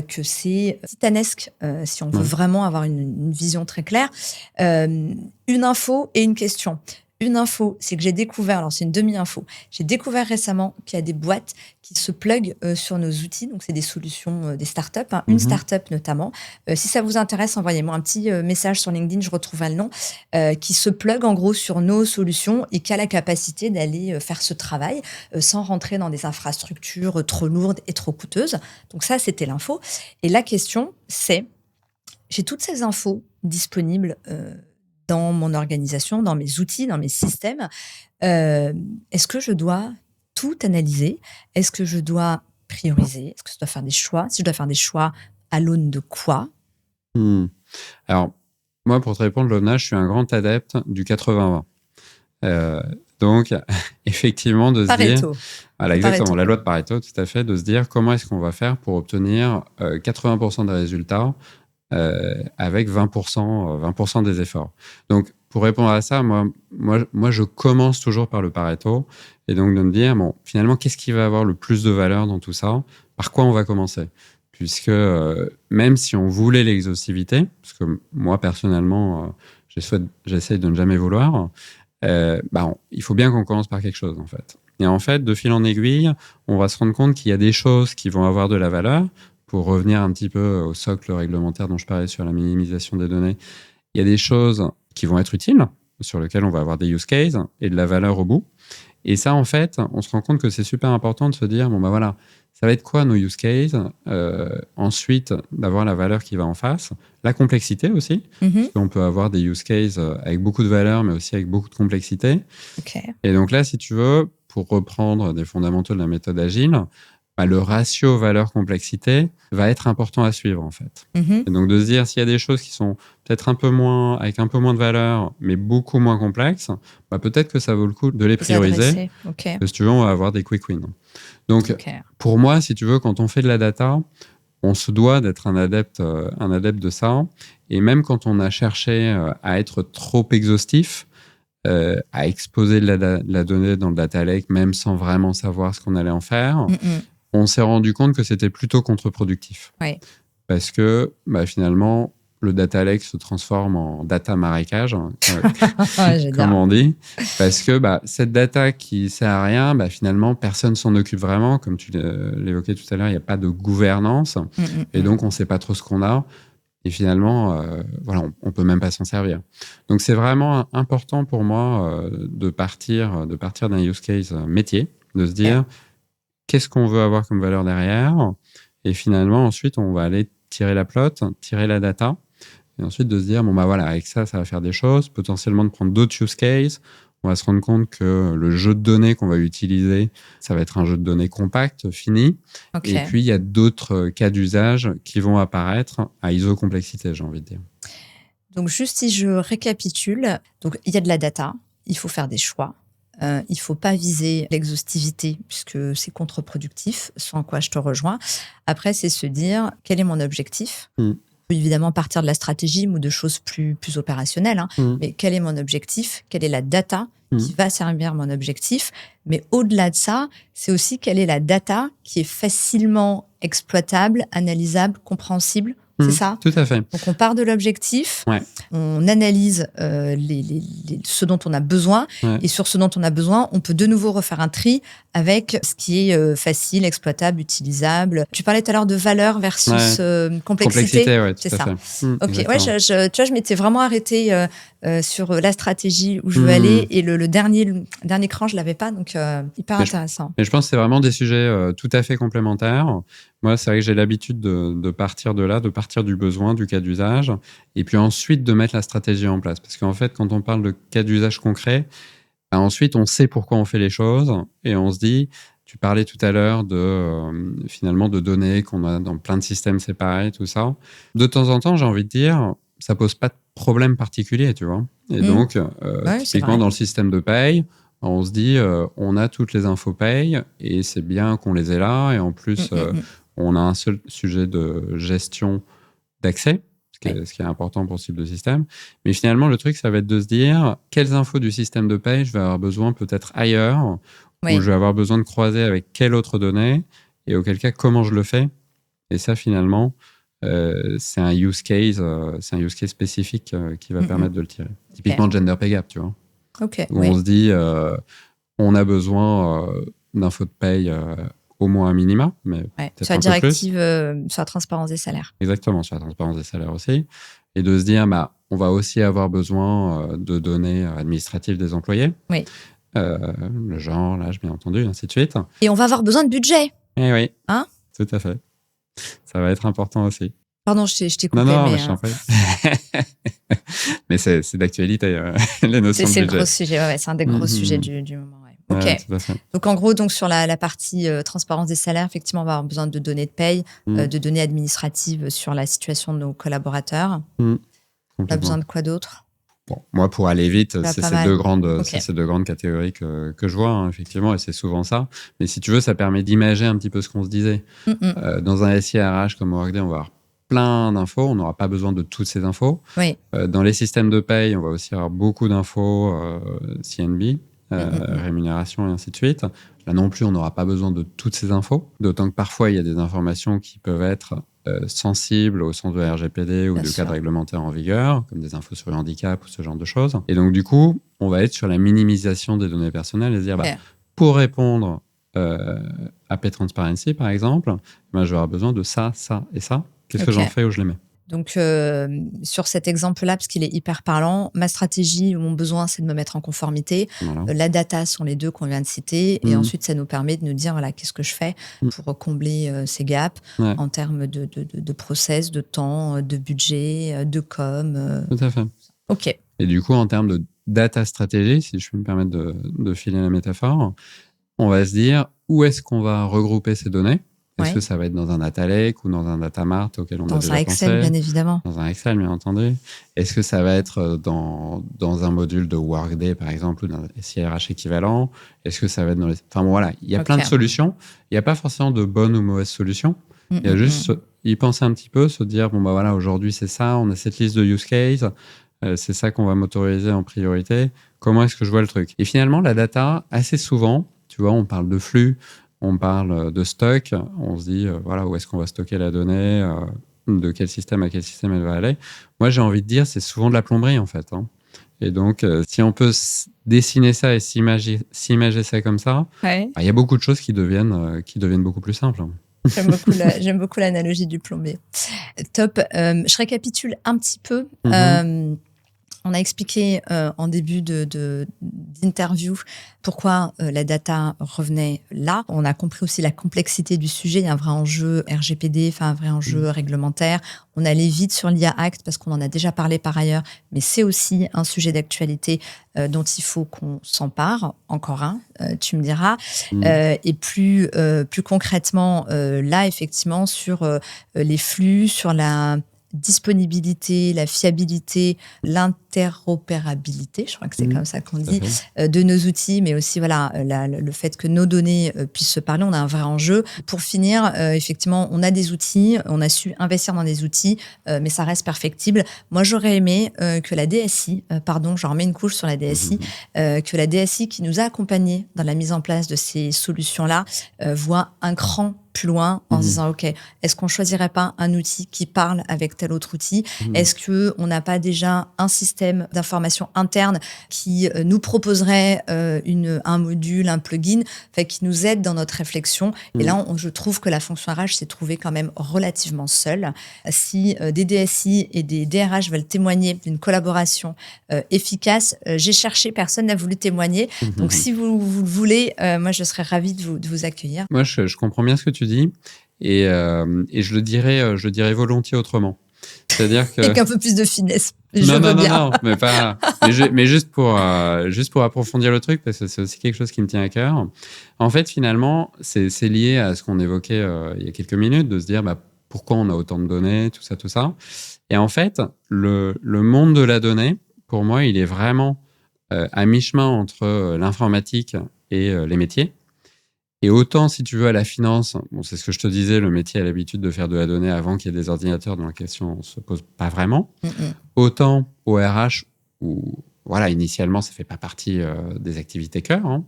que c'est titanesque, si on veut vraiment avoir une vision très claire. Une info et une question. Une info, c'est que j'ai découvert, alors c'est une demi-info, j'ai découvert récemment qu'il y a des boîtes qui se pluguent sur nos outils, donc c'est des solutions, des startups, hein, une startup notamment. Si ça vous intéresse, envoyez-moi un petit message sur LinkedIn, je retrouverai le nom, qui se plug en gros sur nos solutions et qui a la capacité d'aller faire ce travail sans rentrer dans des infrastructures trop lourdes et trop coûteuses. Donc ça, c'était l'info. Et la question, c'est, j'ai toutes ces infos disponibles dans mon organisation, dans mes outils, dans mes systèmes. Est-ce que je dois tout analyser? Est-ce que je dois prioriser? Est-ce que je dois faire des choix? Si je dois faire des choix, à l'aune de quoi? Alors, Moi, pour te répondre, Lona, je suis un grand adepte du 80-20. Donc, effectivement, de se dire... Pareto. Voilà, exactement, Pareto. la loi de Pareto, tout à fait, de se dire comment est-ce qu'on va faire pour obtenir 80% des résultats avec 20% des efforts. Donc, pour répondre à ça, moi, je commence toujours par le Pareto, et donc de me dire, bon, finalement, qu'est-ce qui va avoir le plus de valeur dans tout ça? Par quoi on va commencer? Puisque même si on voulait l'exhaustivité, parce que moi, personnellement, j'essaie de ne jamais vouloir, il faut bien qu'on commence par quelque chose, en fait. Et en fait, de fil en aiguille, on va se rendre compte qu'il y a des choses qui vont avoir de la valeur. Pour revenir un petit peu au socle réglementaire dont je parlais sur la minimisation des données, il y a des choses qui vont être utiles, sur lesquelles on va avoir des use cases et de la valeur au bout. Et ça, en fait, on se rend compte que c'est super important de se dire, bon, voilà, ça va être quoi nos use cases? Ensuite, d'avoir la valeur qui va en face. La complexité aussi. Parce qu'on peut avoir des use cases avec beaucoup de valeur, mais aussi avec beaucoup de complexité. Okay. Et donc là, si tu veux, pour reprendre des fondamentaux de la méthode agile, le ratio valeur-complexité va être important à suivre, en fait. Et donc, de se dire, s'il y a des choses qui sont peut-être avec un peu moins de valeur, mais beaucoup moins complexes, peut-être que ça vaut le coup de les prioriser. Okay. Parce que si tu veux, on va avoir des quick wins. Donc, pour moi, si tu veux, quand on fait de la data, on se doit d'être un adepte de ça. Et même quand on a cherché à être trop exhaustif, à exposer de la donnée dans le data lake, même sans vraiment savoir ce qu'on allait en faire, on s'est rendu compte que c'était plutôt contre-productif. Ouais. Parce que finalement, le data lake se transforme en data marécage, comme on dit. Parce que cette data qui sert à rien, finalement, personne s'en occupe vraiment. Comme tu l'évoquais tout à l'heure, il n'y a pas de gouvernance. Et donc, on ne sait pas trop ce qu'on a. Et finalement, on ne peut même pas s'en servir. Donc, c'est vraiment important pour moi de partir d'un use case métier, de se dire qu'est-ce qu'on veut avoir comme valeur derrière. Et finalement, ensuite, on va aller tirer la plot, tirer la data. Et ensuite, de se dire, avec ça va faire des choses. Potentiellement, de prendre d'autres use cases. On va se rendre compte que le jeu de données qu'on va utiliser, ça va être un jeu de données compact, fini. Okay. Et puis, il y a d'autres cas d'usage qui vont apparaître à iso-complexité, j'ai envie de dire. Donc, juste si je récapitule, donc il y a de la data, il faut faire des choix. Il ne faut pas viser l'exhaustivité puisque c'est contre-productif, sans quoi je te rejoins. Après, c'est se dire, quel est mon objectif ? On peut évidemment partir de la stratégie ou de choses plus opérationnelles, mais quel est mon objectif ? Quelle est la data qui va servir mon objectif ? Mais au-delà de ça, c'est aussi quelle est la data qui est facilement exploitable, analysable, compréhensible. C'est ça ? Tout à fait. Donc, on part de l'objectif, on analyse ce dont on a besoin, et sur ce dont on a besoin, on peut de nouveau refaire un tri avec ce qui est facile, exploitable, utilisable. Tu parlais tout à l'heure de valeur versus complexité. C'est ça. Ok, tu vois, je m'étais vraiment arrêtée sur la stratégie où je veux aller, et le dernier cran, je l'avais pas, donc hyper intéressant. Mais je pense que c'est vraiment des sujets tout à fait complémentaires. Moi, c'est vrai que j'ai l'habitude de partir de là, de partir du besoin, du cas d'usage, et puis ensuite de mettre la stratégie en place. Parce qu'en fait, quand on parle de cas d'usage concret, ensuite, on sait pourquoi on fait les choses, et on se dit, tu parlais tout à l'heure finalement de données qu'on a dans plein de systèmes séparés, tout ça. De temps en temps, j'ai envie de dire, ça pose pas de problème particulier, tu vois. Et donc, typiquement dans le système de paye, on se dit, on a toutes les infos paye, et c'est bien qu'on les ait là, et en plus... on a un seul sujet de gestion d'accès, ce qui est important pour ce type de système. Mais finalement, le truc, ça va être de se dire quelles infos du système de paye je vais avoir besoin peut-être ailleurs, ou je vais avoir besoin de croiser avec quelle autre donnée, et auquel cas, comment je le fais. Et ça, finalement, c'est un use case spécifique qui va permettre de le tirer. Typiquement, gender pay gap, tu vois. Où on se dit, on a besoin d'infos de paye au moins un minima, mais peut-être sur la directive, sur la transparence des salaires. Exactement, sur la transparence des salaires aussi. Et de se dire, on va aussi avoir besoin de données administratives des employés. Oui. Le genre, l'âge, bien entendu, ainsi de suite. Et on va avoir besoin de budget. Eh oui, tout à fait. Ça va être important aussi. Pardon, je t'ai coupé. Non, mais je t'en prie. Mais c'est d'actualité, les notions de budget. C'est le gros sujet, c'est un des gros sujets du moment. Ok. Donc en gros, sur la partie transparence des salaires, effectivement, on va avoir besoin de données de paye, de données administratives sur la situation de nos collaborateurs. Tu as complètement. besoin de quoi d'autre? Bon, moi, pour aller vite, Pas c'est mal. Ok. ces deux grandes catégories que je vois, hein, effectivement, et c'est souvent ça. Mais si tu veux, ça permet d'imager un petit peu ce qu'on se disait. Dans un SI RH comme Workday, on va avoir plein d'infos. On n'aura pas besoin de toutes ces infos. Oui. Dans les systèmes de paye, on va aussi avoir beaucoup d'infos CNB, rémunération et ainsi de suite. Là non plus, on n'aura pas besoin de toutes ces infos. D'autant que parfois, il y a des informations qui peuvent être sensibles au sens de la RGPD ou Bien de sûr. cadre réglementaire en vigueur, comme des infos sur le handicap ou ce genre de choses. Et donc, du coup, on va être sur la minimisation des données personnelles et se dire, Ok. pour répondre à Pay Transparency, par exemple, je vais avoir besoin de ça, ça et ça. Qu'est-ce que Ok. j'en fais, où je les mets? Donc, sur cet exemple-là, parce qu'il est hyper parlant, ma stratégie ou mon besoin, c'est de me mettre en conformité. Voilà. La data sont les deux qu'on vient de citer. Et ensuite, ça nous permet de nous dire, voilà, qu'est-ce que je fais pour combler ces gaps Ouais. en termes de process, de temps, de budget, de com. Tout à fait. OK. Et du coup, en termes de data stratégie, si je peux me permettre de filer la métaphore, on va se dire où est-ce qu'on va regrouper ces données. Est-ce Ouais. que ça va être dans un data lake ou dans un data mart auquel on a Dans déjà un Excel, pensé? bien évidemment. Dans un Excel, bien entendu. Est-ce que ça va être dans un module de Workday, par exemple, ou d'un SIRH équivalent? Est-ce que ça va être dans les... Enfin, bon, voilà, il y a plein de solutions. Il n'y a pas forcément de bonne ou mauvaise solution. Il y a juste y penser un petit peu, se dire, bon, bah voilà, aujourd'hui, c'est ça, on a cette liste de use cases, c'est ça qu'on va m'autoriser en priorité. Comment est-ce que je vois le truc? Et finalement, la data, assez souvent, tu vois, on parle de flux, on parle de stock, on se dit, voilà, où est-ce qu'on va stocker la donnée, de quel système à quel système elle va aller. Moi, j'ai envie de dire, c'est souvent de la plomberie, en fait. Hein. Et donc, si on peut dessiner ça et s'imager ça comme ça, il y a beaucoup de choses qui deviennent beaucoup plus simples. J'aime beaucoup l'analogie du plombier. Top. Je récapitule un petit peu. On a expliqué en début d'interview pourquoi la data revenait là. On a compris aussi la complexité du sujet. Il y a un vrai enjeu RGPD, enfin un vrai enjeu réglementaire. On allait vite sur l'IA Act parce qu'on en a déjà parlé par ailleurs, mais c'est aussi un sujet d'actualité dont il faut qu'on s'empare. Encore un, tu me diras. Et plus concrètement, là, effectivement, sur les flux, sur la disponibilité, la fiabilité, l'interopérabilité, je crois que c'est comme ça qu'on dit, de nos outils, mais aussi voilà le fait que nos données puissent se parler. On a un vrai enjeu. Pour finir, effectivement, on a des outils, on a su investir dans des outils, mais ça reste perfectible. Moi, j'aurais aimé que la DSI, j'en remets une couche sur la DSI, que la DSI qui nous a accompagnés dans la mise en place de ces solutions-là voit un cran plus loin en se disant, OK, est-ce qu'on choisirait pas un outil qui parle avec tel autre outil? Est-ce qu'on n'a pas déjà un système d'information interne qui nous proposerait un module, un plugin, qui nous aide dans notre réflexion? Et là, je trouve que la fonction RH s'est trouvée quand même relativement seule. Si des DSI et des DRH veulent témoigner d'une collaboration efficace, j'ai cherché, personne n'a voulu témoigner. Donc, si vous le voulez, moi, je serais ravie de vous accueillir. Moi, je comprends bien ce que tu dis et je le dirais volontiers autrement. C'est-à-dire que... Avec un peu plus de finesse. Non, mais juste pour approfondir le truc, parce que c'est aussi quelque chose qui me tient à cœur. En fait, finalement, c'est lié à ce qu'on évoquait il y a quelques minutes, de se dire pourquoi on a autant de données, tout ça. Et en fait, le monde de la donnée, pour moi, il est vraiment à mi-chemin entre l'informatique et les métiers. Et autant, si tu veux, à la finance, c'est ce que je te disais, le métier a l'habitude de faire de la donnée avant qu'il y ait des ordinateurs dont la question ne se pose pas vraiment. Autant au RH, où, voilà, initialement, ça ne fait pas partie des activités cœur. Hein.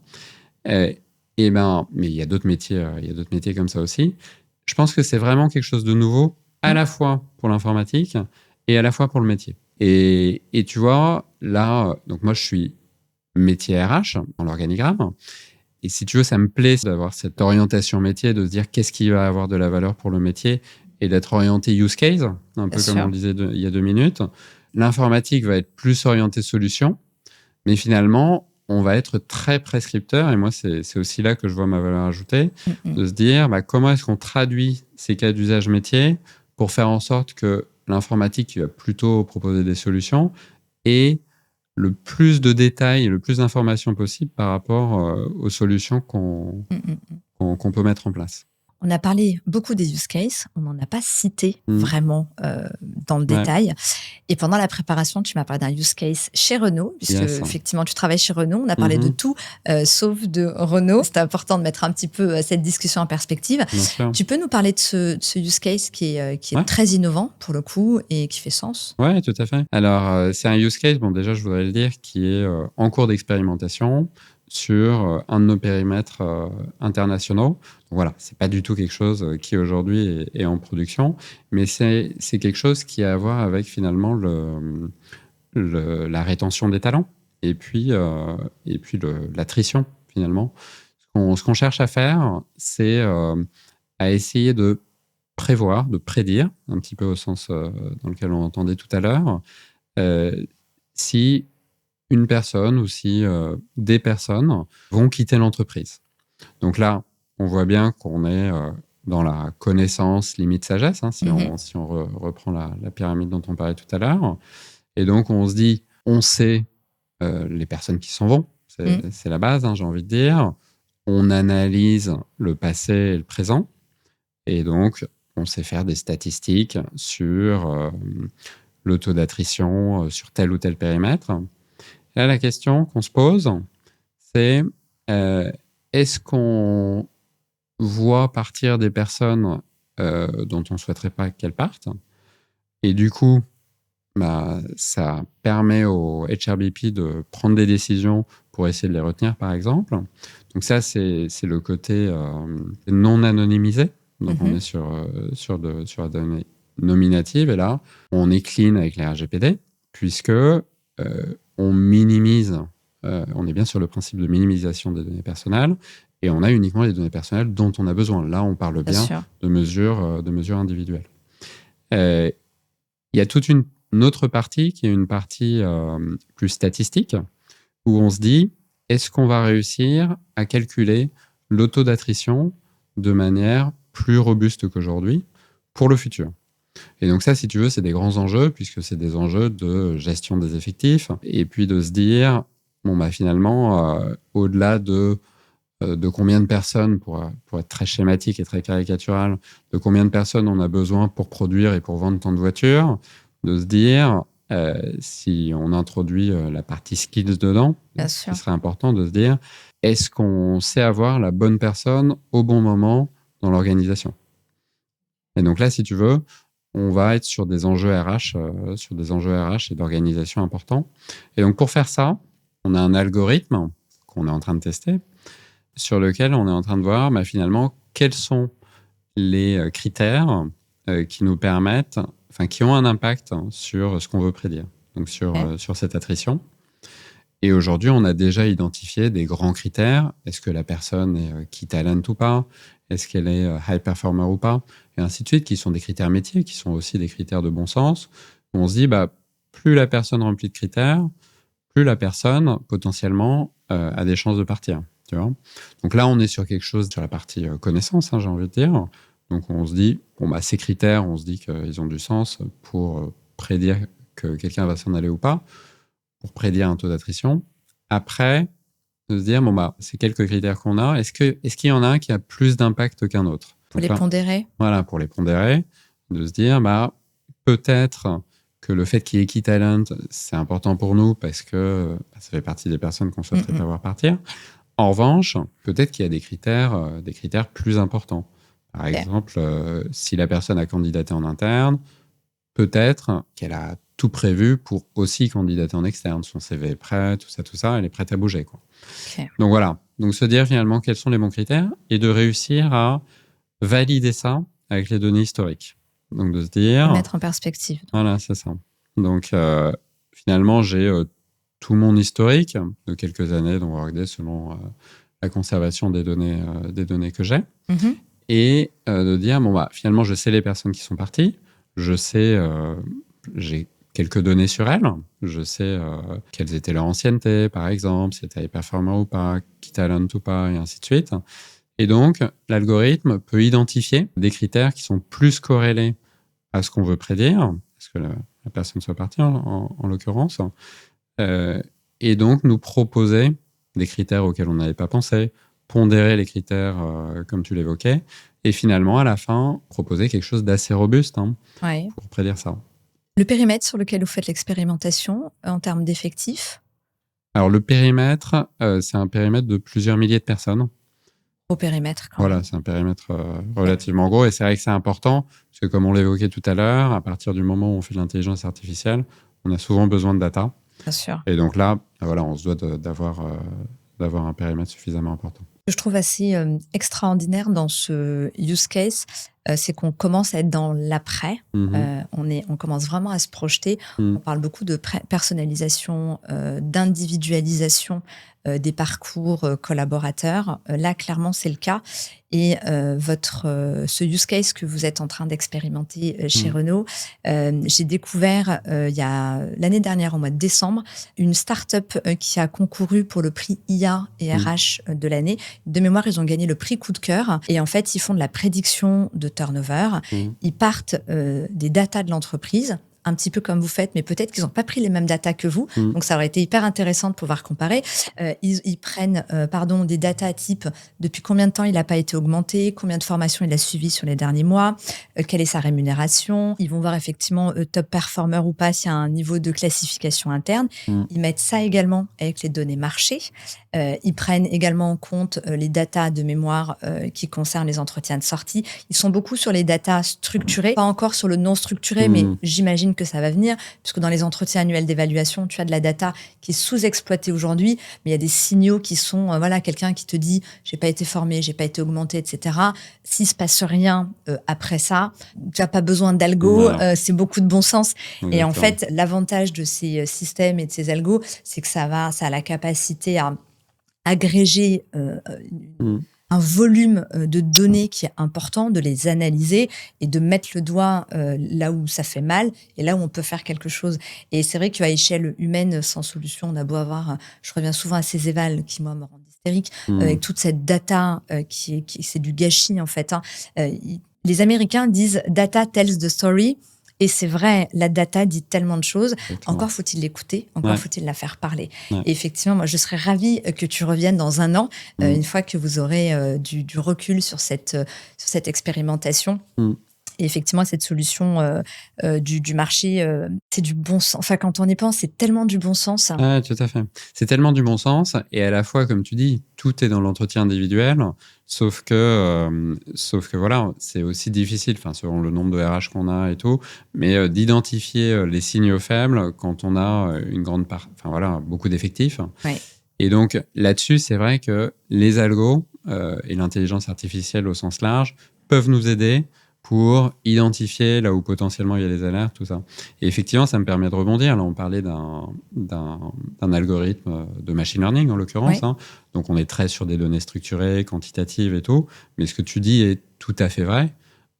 Mais il y a d'autres métiers, comme ça aussi. Je pense que c'est vraiment quelque chose de nouveau, à la fois pour l'informatique et à la fois pour le métier. Et tu vois, là, donc moi, je suis métier RH dans l'organigramme. Et si tu veux, ça me plaît d'avoir cette orientation métier, de se dire qu'est-ce qui va avoir de la valeur pour le métier et d'être orienté use case, un peu comme on le disait il y a 2 minutes. L'informatique va être plus orientée solution, mais finalement, on va être très prescripteur. Et moi, c'est aussi là que je vois ma valeur ajoutée, de se dire comment est-ce qu'on traduit ces cas d'usage métier pour faire en sorte que l'informatique, qui va plutôt proposer des solutions, et le plus de détails et le plus d'informations possible par rapport aux solutions qu'on peut mettre en place. On a parlé beaucoup des use cases, on n'en a pas cité vraiment dans le détail. Et pendant la préparation, tu m'as parlé d'un use case chez Renault, puisque effectivement, tu travailles chez Renault. On a parlé de tout, sauf de Renault. C'est important de mettre un petit peu cette discussion en perspective. Tu peux nous parler de ce use case qui est très innovant, pour le coup, et qui fait sens? Oui, tout à fait. Alors, c'est un use case, déjà, je voudrais le dire, qui est en cours d'expérimentation sur un de nos périmètres internationaux. Donc voilà, c'est pas du tout quelque chose qui aujourd'hui est en production, mais c'est quelque chose qui a à voir avec finalement la rétention des talents et puis l'attrition finalement. Ce qu'on cherche à faire, c'est à essayer de prévoir, de prédire, un petit peu au sens dans lequel on entendait tout à l'heure, si une personne ou si des personnes vont quitter l'entreprise. Donc là, on voit bien qu'on est dans la connaissance limite sagesse, si on reprend la pyramide dont on parlait tout à l'heure. Et donc, on se dit, on sait les personnes qui s'en vont, c'est la base, j'ai envie de dire. On analyse le passé et le présent. Et donc, on sait faire des statistiques sur le taux d'attrition sur tel ou tel périmètre. Et là, la question qu'on se pose, c'est est-ce qu'on voit partir des personnes dont on ne souhaiterait pas qu'elles partent? Et du coup, ça permet au HRBP de prendre des décisions pour essayer de les retenir, par exemple. Donc ça, c'est le côté non anonymisé. Donc on est sur la donnée nominative. Et là, on est clean avec les RGPD, puisque on minimise, on est bien sur le principe de minimisation des données personnelles, et on a uniquement les données personnelles dont on a besoin. Là, on parle bien de mesures individuelles. Il y a toute une autre partie qui est une partie plus statistique, où on se dit, est-ce qu'on va réussir à calculer le taux d'attrition de manière plus robuste qu'aujourd'hui pour le futur? Et donc ça, si tu veux, c'est des grands enjeux, puisque c'est des enjeux de gestion des effectifs, et puis de se dire, finalement, au-delà de combien de personnes, pour être très schématique et très caricatural, de combien de personnes on a besoin pour produire et pour vendre tant de voitures, de se dire, si on introduit la partie skills dedans, ce serait important de se dire, est-ce qu'on sait avoir la bonne personne au bon moment dans l'organisation? Et donc là, si tu veux, on va être sur des enjeux RH, et d'organisation importants. Et donc, pour faire ça, on a un algorithme qu'on est en train de tester, sur lequel on est en train de voir, finalement, quels sont les critères qui nous permettent, qui ont un impact sur ce qu'on veut prédire, donc sur cette attrition. Et aujourd'hui, on a déjà identifié des grands critères. Est-ce que la personne est key talent ou pas? Est-ce qu'elle est high performer ou pas? Et ainsi de suite, qui sont des critères métiers, qui sont aussi des critères de bon sens. Où on se dit, plus la personne remplit de critères, plus la personne, potentiellement, a des chances de partir. Tu vois? Donc là, on est sur quelque chose sur la partie connaissance, j'ai envie de dire. Donc on se dit, ces critères, on se dit qu'ils ont du sens pour prédire que quelqu'un va s'en aller ou pas, pour prédire un taux d'attrition. Après, de se dire, ces quelques critères qu'on a, est-ce qu'il y en a un qui a plus d'impact qu'un autre? Pour les pondérer. Voilà, pour les pondérer, de se dire, peut-être que le fait qu'il y ait key talent, c'est important pour nous parce que ça fait partie des personnes qu'on souhaiterait pas voir partir. En revanche, peut-être qu'il y a des critères plus importants. Par exemple, si la personne a candidaté en interne, peut-être qu'elle a tout prévu pour aussi candidater en externe. Son CV est prêt, tout ça, elle est prête à bouger, quoi. Donc voilà. Donc se dire finalement quels sont les bons critères et de réussir à valider ça avec les données historiques. Donc de se dire... Mettre en perspective. Voilà, c'est ça. Donc finalement, j'ai tout mon historique de quelques années dans Workday selon la conservation des données que j'ai. Et de dire, finalement, je sais les personnes qui sont parties. Je sais, j'ai quelques données sur elles. Je sais quelles étaient leur ancienneté, par exemple, si elles étaient performer ou pas, key talent ou pas, et ainsi de suite. Et donc, l'algorithme peut identifier des critères qui sont plus corrélés à ce qu'on veut prédire, parce que la personne soit partie, en l'occurrence, et donc nous proposer des critères auxquels on n'avait pas pensé, pondérer les critères comme tu l'évoquais, et finalement, à la fin, proposer quelque chose d'assez robuste pour prédire ça. Le périmètre sur lequel vous faites l'expérimentation, en termes d'effectifs? Alors, le périmètre, c'est un périmètre de plusieurs milliers de personnes. Au périmètre, quand Voilà, même. c'est un périmètre relativement gros. Et c'est vrai que c'est important, parce que comme on l'évoquait tout à l'heure, à partir du moment où on fait de l'intelligence artificielle, on a souvent besoin de data. Bien sûr. Et donc là, voilà, on se doit d'avoir un périmètre suffisamment important. Ce que je trouve assez extraordinaire dans ce use case, c'est qu'on commence à être dans l'après. On commence vraiment à se projeter. On parle beaucoup de personnalisation, d'individualisation des parcours collaborateurs. Là, clairement, c'est le cas. Et ce use case que vous êtes en train d'expérimenter chez Renault, j'ai découvert il y a l'année dernière, au mois de décembre, une start-up qui a concouru pour le prix IA et RH de l'année. De mémoire, ils ont gagné le prix coup de cœur. Et en fait, ils font de la prédiction de turnover. Ils partent des datas de l'entreprise, un petit peu comme vous faites, mais peut-être qu'ils n'ont pas pris les mêmes datas que vous. Donc, ça aurait été hyper intéressant de pouvoir comparer. Ils prennent des datas type depuis combien de temps il n'a pas été augmenté, combien de formations il a suivi sur les derniers mois, quelle est sa rémunération. Ils vont voir effectivement top performer ou pas s'il y a un niveau de classification interne. Ils mettent ça également avec les données marché. Ils prennent également en compte les datas de mémoire qui concernent les entretiens de sortie. Ils sont beaucoup sur les datas structurées, pas encore sur le non structuré, mais j'imagine que ça va venir, puisque dans les entretiens annuels d'évaluation, tu as de la data qui est sous-exploitée aujourd'hui, mais il y a des signaux qui sont, quelqu'un qui te dit « j'ai pas été formé, j'ai pas été augmenté, etc. » S'il se passe rien après ça, tu n'as pas besoin d'algo, c'est beaucoup de bon sens. Exactement. Et en fait, l'avantage de ces systèmes et de ces algos, c'est que ça a la capacité à agréger un volume de données qui est important, de les analyser et de mettre le doigt là où ça fait mal et là où on peut faire quelque chose. Et c'est vrai qu'à échelle humaine, sans solution, on a beau avoir, je reviens souvent à ces évals qui, moi, me rendent hystérique, avec toute cette data c'est du gâchis, en fait. Les Américains disent « data tells the story ». Et c'est vrai, la data dit tellement de choses. Exactement. Encore faut-il l'écouter, encore faut-il la faire parler. Et effectivement, moi, je serais ravie que tu reviennes dans un an, une fois que vous aurez du recul sur cette expérimentation. Et effectivement, cette solution du marché, c'est du bon sens. Enfin, quand on y pense, c'est tellement du bon sens. Ah, tout à fait. C'est tellement du bon sens. Et à la fois, comme tu dis, tout est dans l'entretien individuel. Sauf que voilà, c'est aussi difficile, selon le nombre de RH qu'on a et tout, mais d'identifier les signaux faibles quand on a beaucoup d'effectifs. Ouais. Et donc, là-dessus, c'est vrai que les algos et l'intelligence artificielle au sens large peuvent nous aider pour identifier là où potentiellement il y a des alertes, tout ça. Et effectivement, ça me permet de rebondir. Là, on parlait d'un algorithme de machine learning, en l'occurrence. Oui. Donc, on est très sur des données structurées, quantitatives et tout. Mais ce que tu dis est tout à fait vrai,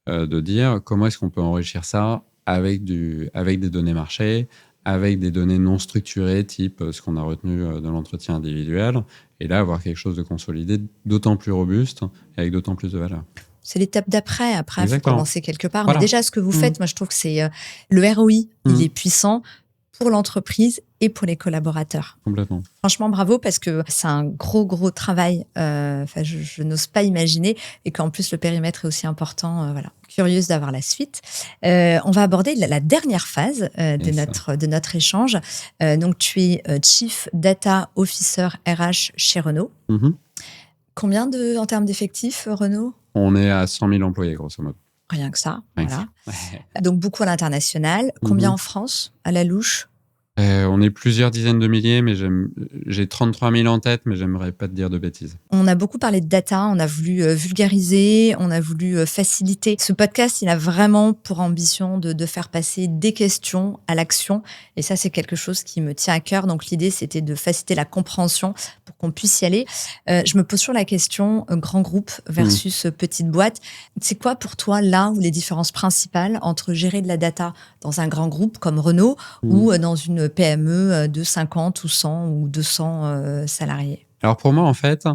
de dire comment est-ce qu'on peut enrichir ça avec des données marché, avec des données non structurées, type ce qu'on a retenu dans l'entretien individuel, et là, avoir quelque chose de consolidé, d'autant plus robuste, et avec d'autant plus de valeur. C'est l'étape d'après. Après, il faut commencer quelque part. Voilà. Mais déjà, ce que vous faites, moi, je trouve que c'est le ROI, il est puissant pour l'entreprise et pour les collaborateurs. Complètement. Franchement, bravo, parce que c'est un gros travail. Je n'ose pas imaginer. Et qu'en plus, le périmètre est aussi important. Curieuse d'avoir la suite. On va aborder la dernière phase de notre échange. Donc, tu es Chief Data Officer RH chez Renault. Combien en termes d'effectifs, Renault ? On est à 100 000 employés, grosso modo. Rien que ça, voilà. Donc, beaucoup à l'international. Combien en France, à la louche ? On est plusieurs dizaines de milliers, mais j'ai 33 000 en tête, mais j'aimerais pas te dire de bêtises. On a beaucoup parlé de data, on a voulu vulgariser, on a voulu faciliter. Ce podcast, il a vraiment pour ambition de faire passer des questions à l'action. Et ça, c'est quelque chose qui me tient à cœur. Donc, l'idée, c'était de faciliter la compréhension pour qu'on puisse y aller. Je me pose sur la question grand groupe versus petite boîte. C'est quoi pour toi, là, où les différences principales entre gérer de la data dans un grand groupe comme Renault ou dans une PME de 50 ou 100 ou 200 salariés? Alors pour moi, en fait,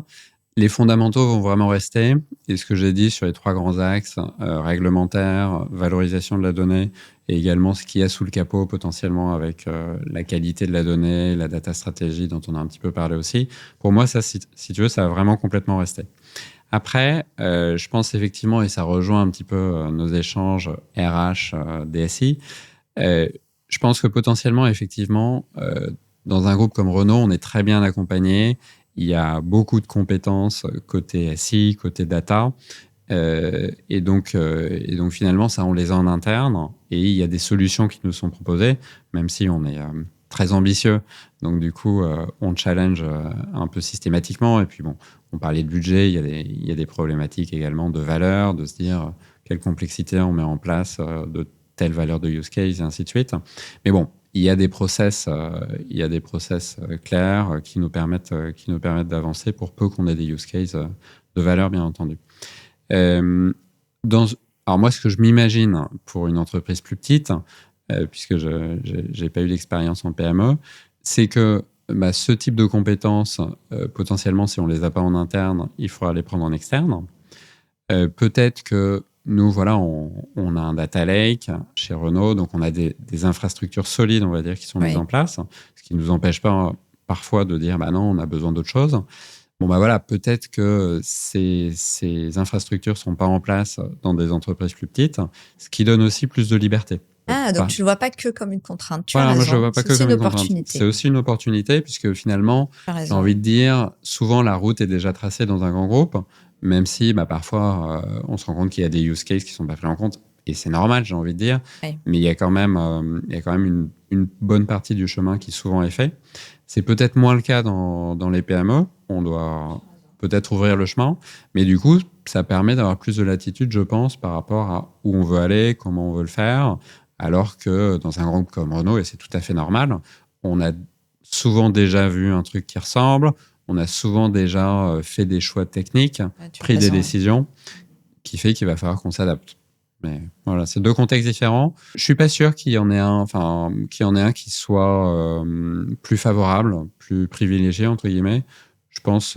les fondamentaux vont vraiment rester. Et ce que j'ai dit sur les 3 grands axes, réglementaire, valorisation de la donnée, et également ce qu'il y a sous le capot potentiellement avec la qualité de la donnée, la data stratégie dont on a un petit peu parlé aussi. Pour moi, ça, si tu veux, ça va vraiment complètement rester. Après, je pense effectivement, et ça rejoint un petit peu nos échanges RH, DSI, Je pense que potentiellement, effectivement, dans un groupe comme Renault, on est très bien accompagné. Il y a beaucoup de compétences côté SI, côté data. Et donc, finalement, ça, on les a en interne. Et il y a des solutions qui nous sont proposées, même si on est très ambitieux. Donc, du coup, on challenge un peu systématiquement. Et puis, bon, on parlait de budget. Il y a des problématiques également de valeur, de se dire quelle complexité on met en place de telle valeur de use case, et ainsi de suite. Mais bon, il y a des process, clairs qui nous permettent d'avancer pour peu qu'on ait des use cases de valeur, bien entendu. Alors moi, ce que je m'imagine pour une entreprise plus petite, puisque je n'ai pas eu d'expérience en PME, c'est que ce type de compétences, potentiellement, si on ne les a pas en interne, il faudra les prendre en externe. Peut-être que nous, voilà, on a un data lake chez Renault, donc on a des infrastructures solides, on va dire, qui sont mises en place, ce qui ne nous empêche pas parfois de dire, non, on a besoin d'autre chose. Bon, voilà, peut-être que ces infrastructures ne sont pas en place dans des entreprises plus petites, ce qui donne aussi plus de liberté. Donc tu ne le vois pas que comme une contrainte. Tu as Voilà, raison. moi je ne le vois pas que comme une contrainte. C'est aussi une opportunité, puisque finalement, j'ai envie de dire, souvent la route est déjà tracée dans un grand groupe, même si parfois on se rend compte qu'il y a des use cases qui ne sont pas pris en compte, et c'est normal, j'ai envie de dire, mais il y a quand même une bonne partie du chemin qui souvent est fait. C'est peut-être moins le cas dans les PME, on doit peut-être ouvrir le chemin, mais du coup, ça permet d'avoir plus de latitude, je pense, par rapport à où on veut aller, comment on veut le faire, alors que dans un groupe comme Renault, et c'est tout à fait normal, on a souvent déjà vu un truc qui ressemble, on a souvent déjà fait des choix techniques, pris des décisions, qui fait qu'il va falloir qu'on s'adapte. Mais voilà, c'est deux contextes différents. Je suis pas sûr qu'il y en ait un qui soit plus favorable, plus privilégié entre guillemets. Je pense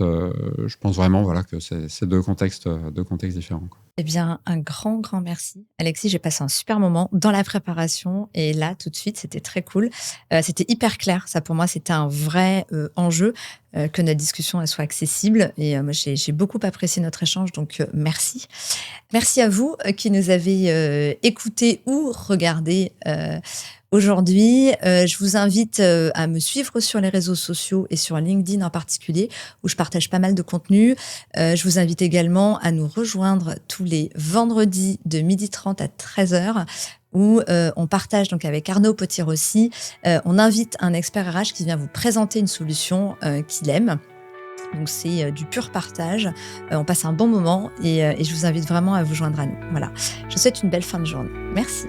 vraiment que c'est deux contextes différents, quoi. Eh bien, un grand merci. Alexis, j'ai passé un super moment dans la préparation et là, tout de suite, c'était très cool. C'était hyper clair. Ça, pour moi, c'était un vrai enjeu que notre discussion elle soit accessible. Et moi, j'ai beaucoup apprécié notre échange, donc merci. Merci à vous qui nous avez écoutés ou regardés aujourd'hui. Je vous invite à me suivre sur les réseaux sociaux et sur LinkedIn en particulier, où je partage pas mal de contenu. Je vous invite également à nous rejoindre tous les vendredis de 12h30 à 13h, où on partage donc avec Arnaud Potirossi. On invite un expert RH qui vient vous présenter une solution qu'il aime. Donc c'est du pur partage. On passe un bon moment et je vous invite vraiment à vous joindre à nous. Voilà. Je vous souhaite une belle fin de journée. Merci.